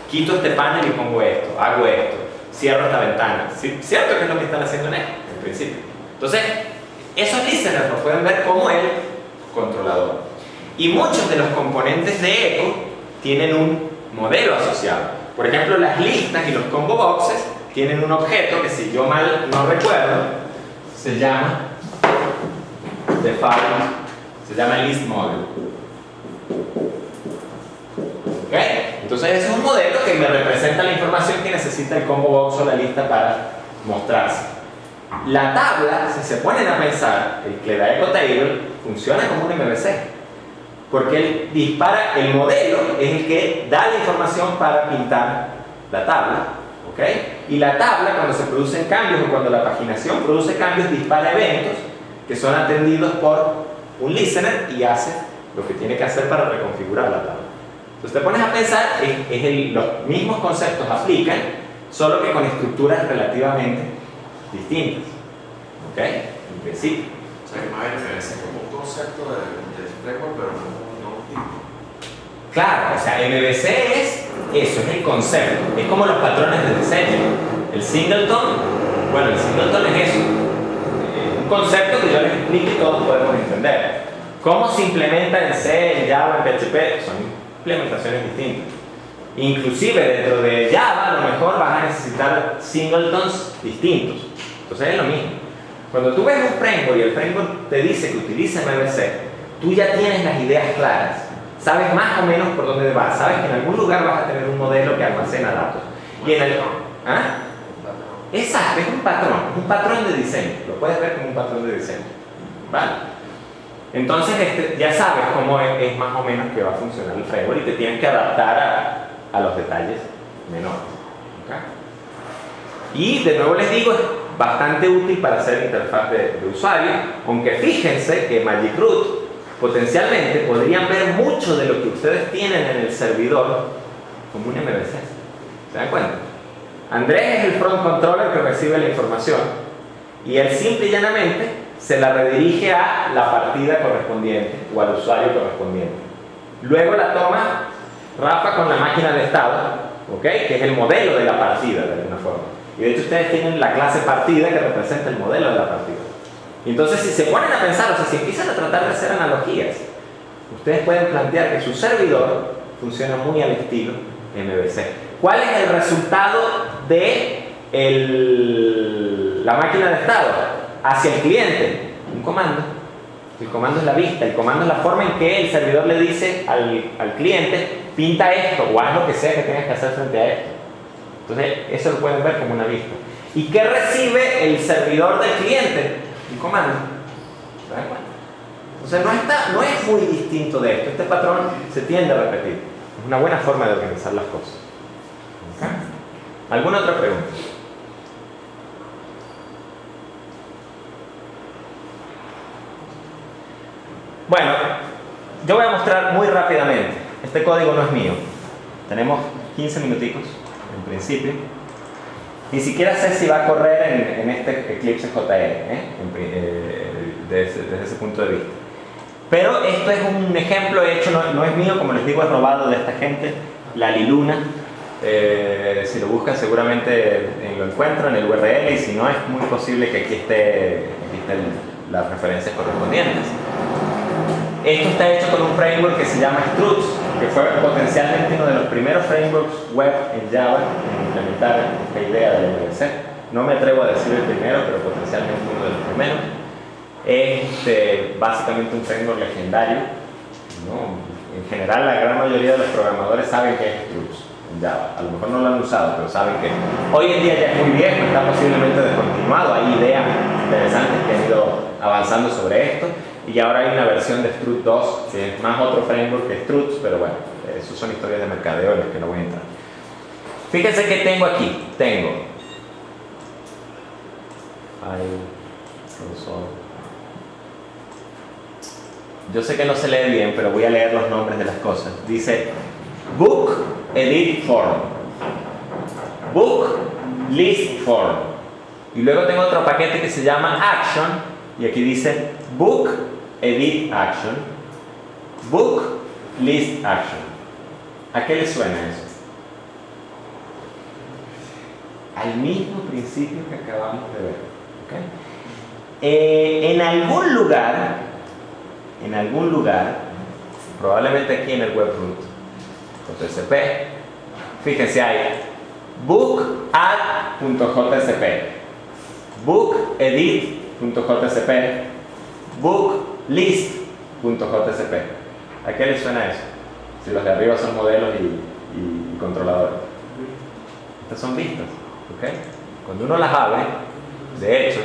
Quito este panel y pongo esto, hago esto, cierro esta ventana. ¿Cierto que es lo que están haciendo en principio? Entonces, esos listeners los pueden ver como el controlador. Y muchos de los componentes de Echo tienen un modelo asociado. Por ejemplo, las listas y los combo boxes tienen un objeto que, si yo mal no recuerdo, se llama list model. ¿Ok? Entonces ese es un modelo que me representa la información que necesita el combo box o la lista para mostrarse. La tabla, si se ponen a pensar, el que da Echo Table funciona como un MVC. Porque él dispara, el modelo es el que da la información para pintar la tabla, ¿ok? Y la tabla, cuando se producen cambios o cuando la paginación produce cambios, dispara eventos que son atendidos por un listener y hace lo que tiene que hacer para reconfigurar la tabla. Entonces te pones a pensar, los mismos conceptos aplican, solo que con estructuras relativamente distintas, ¿ok? En principio. O sea, que más bien MVC es como un concepto de framework, pero no un tipo. Claro, o sea, MVC es eso, es el concepto. Es como los patrones de diseño. El singleton, bueno, el singleton es eso. Un concepto que yo les explique y todos podemos entender. ¿Cómo se implementa en C, en Java, en PHP? Son implementaciones distintas. Inclusive dentro de Java a lo mejor vas a necesitar singletons distintos. Entonces es lo mismo. Cuando tú ves un framework y el framework te dice que utiliza MVC, tú ya tienes las ideas claras. Sabes más o menos por dónde vas. Sabes que en algún lugar vas a tener un modelo que almacena datos. Y en el... ¿Ah? Exacto, es un patrón de diseño. Lo puedes ver como un patrón de diseño. ¿Vale? Entonces ya sabes cómo es más o menos que va a funcionar el framework y te tienes que adaptar a los detalles menores. ¿Okay? Y de nuevo les digo, es bastante útil para hacer interfaz de usuario, aunque fíjense que Magic Root potencialmente podrían ver mucho de lo que ustedes tienen en el servidor como un MVC. ¿Se dan cuenta? Andrés es el front controller que recibe la información y él simple y llanamente se la redirige a la partida correspondiente o al usuario correspondiente. Luego la toma Rafa con la máquina de estado, ¿okay? Que es el modelo de la partida de alguna forma. Y de hecho ustedes tienen la clase partida que representa el modelo de la partida. Y entonces si se ponen a pensar, o sea, si empiezan a tratar de hacer analogías, ustedes pueden plantear que su servidor funciona muy al estilo MVC. ¿Cuál es el resultado de la máquina de estado hacia el cliente? Un comando. El comando es la vista, el comando es la forma en que el servidor le dice al cliente, pinta esto o haz lo que sea que tengas que hacer frente a esto. Entonces, eso lo pueden ver como una vista. ¿Y qué recibe el servidor del cliente? Un comando. ¿Se dan cuenta? O sea, no es muy distinto de esto. Este patrón se tiende a repetir. Es una buena forma de organizar las cosas. ¿Okay? ¿Alguna otra pregunta? Bueno, yo voy a mostrar muy rápidamente. Este código no es mío. Tenemos 15 minuticos en principio. Ni siquiera sé si va a correr en este Eclipse JL, desde ese punto de vista. Pero esto es un ejemplo hecho, no es mío, como les digo, es robado de esta gente, la Liluna. Si lo buscan seguramente lo encuentran en el URL y si no es muy posible que aquí estén las referencias correspondientes. Esto está hecho con un framework que se llama Struts, que fue potencialmente uno de los primeros frameworks web en Java en implementar esta idea del MVC. No me atrevo a decir el primero, pero potencialmente uno de los primeros. Es básicamente un framework legendario, ¿no? En general la gran mayoría de los programadores saben que es Struts en Java. A lo mejor no lo han usado, pero saben que hoy en día ya es muy viejo, está posiblemente descontinuado. Hay ideas interesantes que han ido avanzando sobre esto. Y ahora hay una versión de Struts 2, que es más otro framework que Struts, pero bueno, eso son historias de mercadeo en las que no voy a entrar. Fíjense que tengo aquí, yo sé que no se lee bien, pero voy a leer los nombres de las cosas. Dice Book Edit Form, Book List Form, y luego tengo otro paquete que se llama Action, y aquí dice Book Edit Action, Book List Action. ¿A qué le suena eso? Al mismo principio que acabamos de ver. ¿Okay? En algún lugar, probablemente aquí en el webroot .jcp, fíjense, hay bookadd.jcp, bookedit.jcp, booklist.jcp. ¿A qué les suena eso? Si los de arriba son modelos y controladores. Estas son vistas, ¿ok? Cuando uno las abre, de hecho,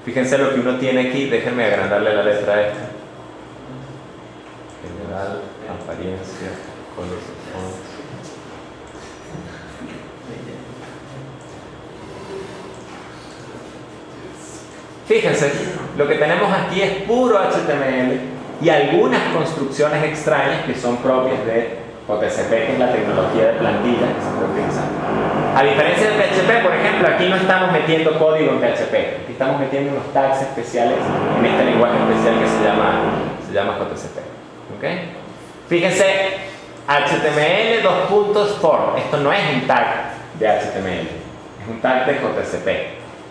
fíjense lo que uno tiene aquí. Déjenme agrandarle la letra esta. General, apariencia, color, fonts. Fíjense, lo que tenemos aquí es puro HTML y algunas construcciones extrañas que son propias de JCP, que es la tecnología de plantilla que se está utilizando. A diferencia de PHP, por ejemplo, aquí no estamos metiendo código en PHP. Aquí estamos metiendo unos tags especiales en este lenguaje especial que se llama JCP. ¿Ok? Fíjense, HTML form. Esto no es un tag de HTML, es un tag de JCP.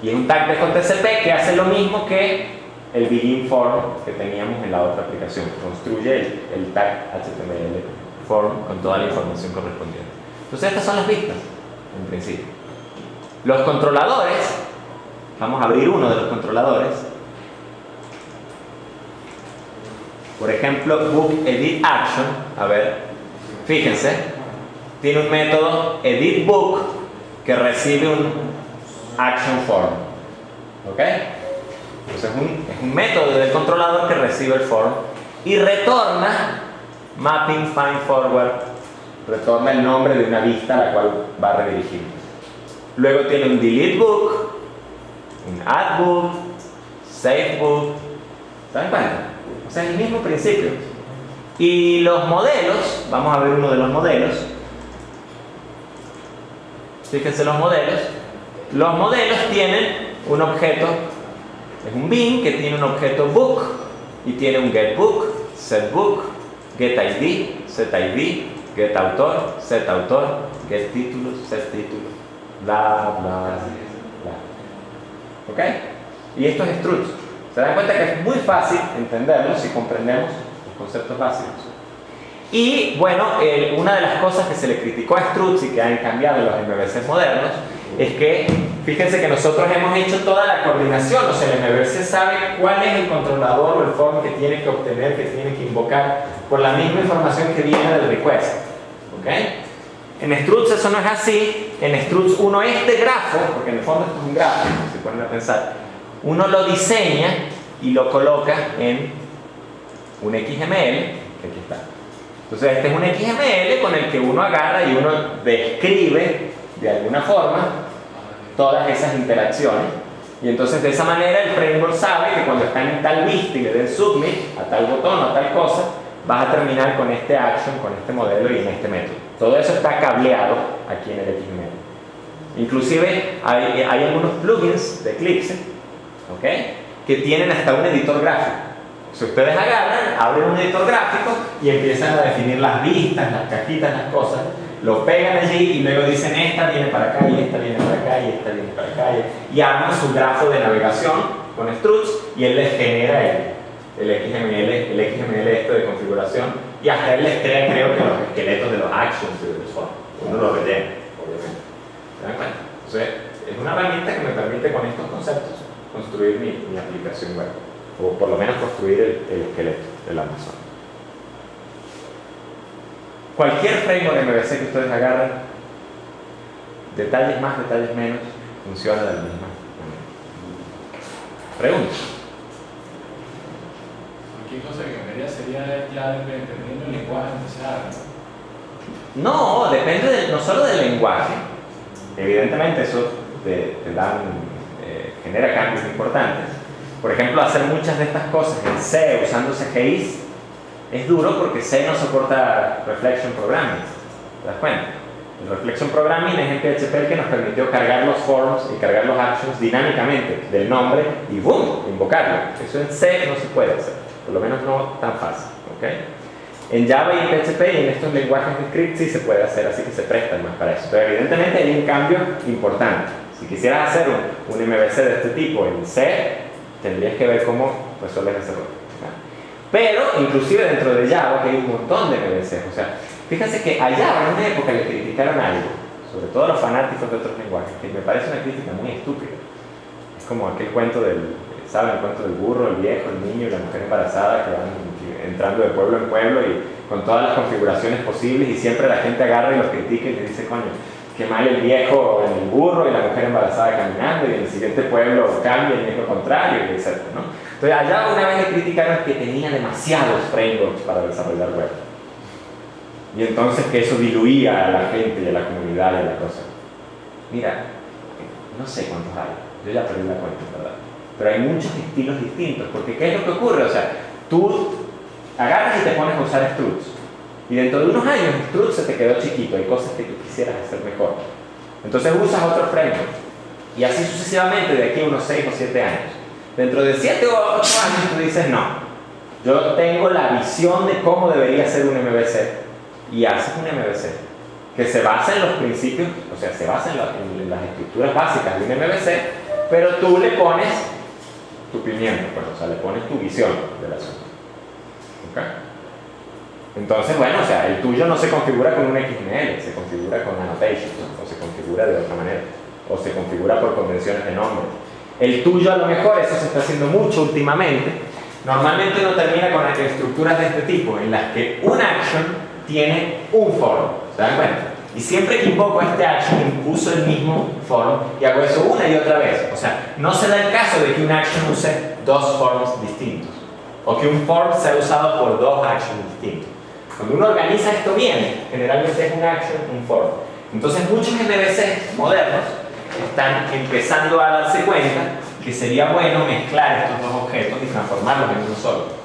Y es un tag de JCP que hace lo mismo que el begin form que teníamos en la otra aplicación. Construye el tag HTML form con toda la información correspondiente. Entonces estas son las vistas, en principio. Los controladores, vamos a abrir uno de los controladores. Por ejemplo, book edit action. A ver, fíjense, tiene un método edit book que recibe un action form. ¿Ok? Entonces es un método del controlador que recibe el form y retorna mapping find forward, retorna el nombre de una vista a la cual va a redirigir. Luego tiene un delete book, un add book, save book. ¿Se dan cuenta? O sea, es el mismo principio. Y los modelos, vamos a ver uno de los modelos. Fíjense los modelos. Los modelos tienen un objeto, es un bin que tiene un objeto book y tiene un get book, set book, get ID, set ID, get autor, set autor, get títulos, set títulos, bla, bla, bla. ¿Ok? Y esto es struts. Se dan cuenta que es muy fácil entenderlo si comprendemos los conceptos básicos. Y bueno, una de las cosas que se le criticó a struts y que han cambiado en los MVCs modernos es que, fíjense que nosotros hemos hecho toda la coordinación, o sea, el MVC sabe cuál es el controlador o el form que tiene que obtener, que tiene que invocar, por la misma información que viene del request. ¿Ok? En struts eso no es así. En struts uno este grafo, porque en el fondo esto es un grafo, si ponen a pensar, uno lo diseña y lo coloca en un XML, que aquí está. Entonces este es un XML con el que uno agarra y uno describe de alguna forma todas esas interacciones, y entonces de esa manera el framework sabe que cuando están en tal vista y le den submit a tal botón o a tal cosa, vas a terminar con este action, con este modelo y en este método. Todo eso está cableado aquí en el XML. Inclusive hay algunos plugins de Eclipse, ¿ok?, que tienen hasta un editor gráfico. Si ustedes agarran, abren un editor gráfico y empiezan a definir las vistas, las cajitas, las cosas, lo pegan allí y luego dicen esta viene para acá y esta viene para acá y esta viene para acá, y arman su grafo de navegación con struts y él les genera el XML esto de configuración, y hasta él les crea, creo que los esqueletos de los actions y de los forms. Uno lo rellena, obviamente. ¿Se dan cuenta? Entonces, es una herramienta que me permite con estos conceptos construir mi aplicación web, o por lo menos construir el esqueleto del Amazon. Cualquier framework MVC que ustedes agarren, detalles más, detalles menos, funciona de la misma manera. Preguntas. Cualquier cosa que cambiaría sería ya dependiendo del lenguaje empezar. No, depende no solo del lenguaje. Evidentemente eso genera cambios importantes. Por ejemplo, hacer muchas de estas cosas en C usando CGIs es duro porque C no soporta Reflection Programming. ¿Te das cuenta? El Reflection Programming es en PHP el que nos permitió cargar los forms y cargar los actions dinámicamente del nombre y ¡boom!, invocarlo. Eso en C no se puede hacer, por lo menos no tan fácil. ¿Okay? En Java y en PHP y en estos lenguajes de script sí se puede hacer, así que se prestan más para eso. Pero evidentemente hay un cambio importante. Si quisieras hacer un MVC de este tipo en C, tendrías que ver cómo resuelves ese error. Pero, inclusive dentro de Java, que hay un montón de MVCs. O sea, fíjense que a Java en una época le criticaron algo, sobre todo a los fanáticos de otros lenguajes, que me parece una crítica muy estúpida. Es como aquel cuento ¿saben? El cuento del burro, el viejo, el niño y la mujer embarazada que van entrando de pueblo en pueblo y con todas las configuraciones posibles, y siempre la gente agarra y los critica y le dice, coño, qué mal el viejo en el burro y la mujer embarazada caminando, y en el siguiente pueblo cambia y es lo contrario, etc., ¿no? Entonces allá una vez le criticaron que tenía demasiados frameworks para desarrollar web, y entonces que eso diluía a la gente y a la comunidad y a la cosa. Mira, no sé cuántos hay, yo ya perdí la cuenta, ¿verdad? Pero hay muchos estilos distintos, porque ¿qué es lo que ocurre? O sea, tú agarras y te pones a usar struts, y dentro de unos años struts se te quedó chiquito, hay cosas que tú quisieras hacer mejor. Entonces usas otro framework. Y así sucesivamente de aquí a unos 6 o 7 años. Dentro de 7 o 8 años tú dices, no, yo tengo la visión de cómo debería ser un MVC. Y haces un MVC que se basa en los principios, o sea, se basa en las estructuras básicas de un MVC, pero tú le pones tu pimiento, pues, o sea, le pones tu visión del asunto. ¿Ok? Entonces, bueno, o sea, el tuyo no se configura con un XML, se configura con annotations, ¿no? O se configura de otra manera, o se configura por convenciones de nombre. El tuyo a lo mejor, eso se está haciendo mucho últimamente, normalmente uno termina con estructuras de este tipo, en las que un action tiene un form, ¿se dan cuenta? Y siempre que invoco este action, impuso el mismo form y hago eso una y otra vez. O sea, no se da el caso de que un action use dos forms distintos, o que un form sea usado por dos actions distintos. Cuando uno organiza esto bien, generalmente es un action, un form. Entonces muchos MVC modernos están empezando a darse cuenta que sería bueno mezclar estos dos objetos y transformarlos en uno solo.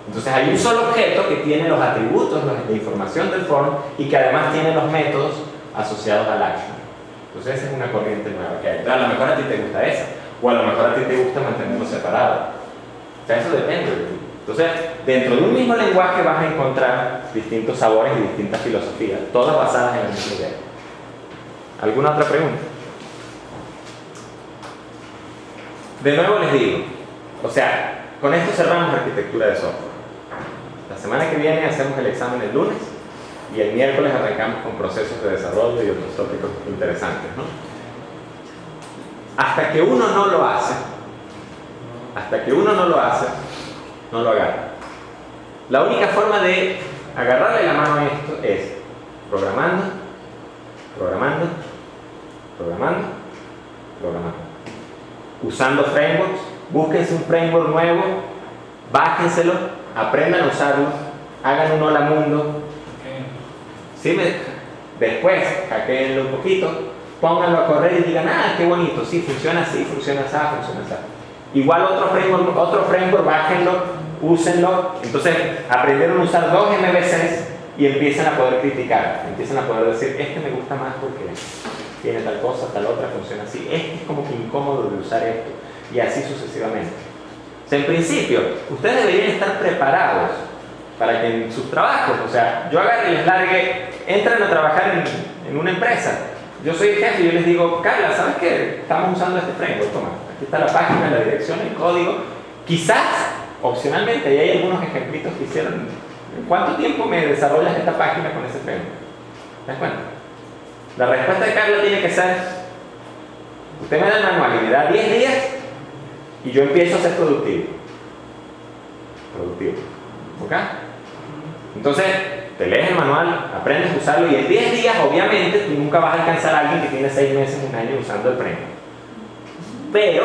Entonces hay un solo objeto que tiene los atributos de información del form y que además tiene los métodos asociados al action. Entonces esa es una corriente nueva que hay. Entonces, a lo mejor a ti te gusta esa, o a lo mejor a ti te gusta mantenerlo separado. O sea, eso depende de ti. Entonces, dentro de un mismo lenguaje vas a encontrar distintos sabores y distintas filosofías, todas basadas en la misma idea. ¿Alguna otra pregunta? De nuevo les digo, o sea, con esto cerramos arquitectura de software. La semana que viene hacemos el examen el lunes y el miércoles arrancamos con procesos de desarrollo y otros tópicos interesantes, ¿no? Hasta que uno no lo hace, no lo agarra. La única forma de agarrarle la mano a esto es programando. Usando frameworks, búsquense un framework nuevo, bájenselo, aprendan a usarlo, hagan un hola mundo. ¿Sí? Después, hackeenlo un poquito, pónganlo a correr y digan, ah, qué bonito, sí, funciona así, funciona así, funciona así. Igual otro framework, bájenlo, úsenlo. Entonces aprendieron a usar dos MVCs y empiezan a poder criticar, empiezan a poder decir, este me gusta más porque tiene tal cosa, tal otra, funciona así, este es como que incómodo de usar esto, y así sucesivamente. O sea, en principio, ustedes deberían estar preparados para que en sus trabajos, o sea, yo agarre y les largue, entran a trabajar en una empresa, yo soy el jefe y yo les digo, Carla, ¿sabes qué? Estamos usando este framework, toma, aquí está la página, la dirección, el código. Quizás, opcionalmente, y hay algunos ejemplitos que hicieron, ¿en cuánto tiempo me desarrollas esta página con ese framework? ¿Te das cuenta? La respuesta de Carla tiene que ser, usted me da el manual y me da 10 días y yo empiezo a ser productivo. ¿Ok? Entonces, te lees el manual, aprendes a usarlo y en 10 días, obviamente, tú nunca vas a alcanzar a alguien que tiene 6 meses, un año usando el framework. Pero,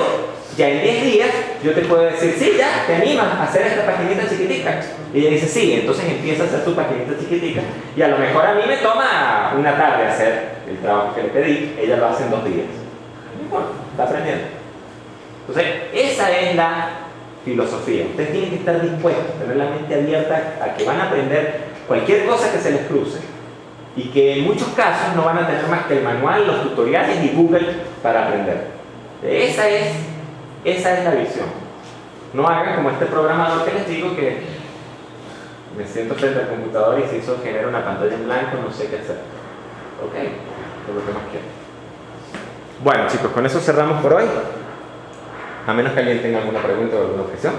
ya en 10 días, yo te puedo decir, sí, ya, te animas a hacer esta paginita chiquitica. Y ella dice, sí, entonces empieza a hacer tu paginita chiquitica. Y a lo mejor a mí me toma una tarde hacer el trabajo que le pedí, ella lo hace en 2 días. No importa, está aprendiendo. Entonces, esa es la filosofía. Ustedes tienen que estar dispuestos, tener la mente abierta a que van a aprender cualquier cosa que se les cruce y que en muchos casos no van a tener más que el manual, los tutoriales y Google para aprender. Esa es la visión. No hagan como este programador que les digo que me siento frente al computador y se genera una pantalla en blanco, no sé qué hacer. Ok, es lo que más quiero. Bueno chicos, con eso cerramos por hoy. A menos que alguien tenga alguna pregunta o alguna objeción.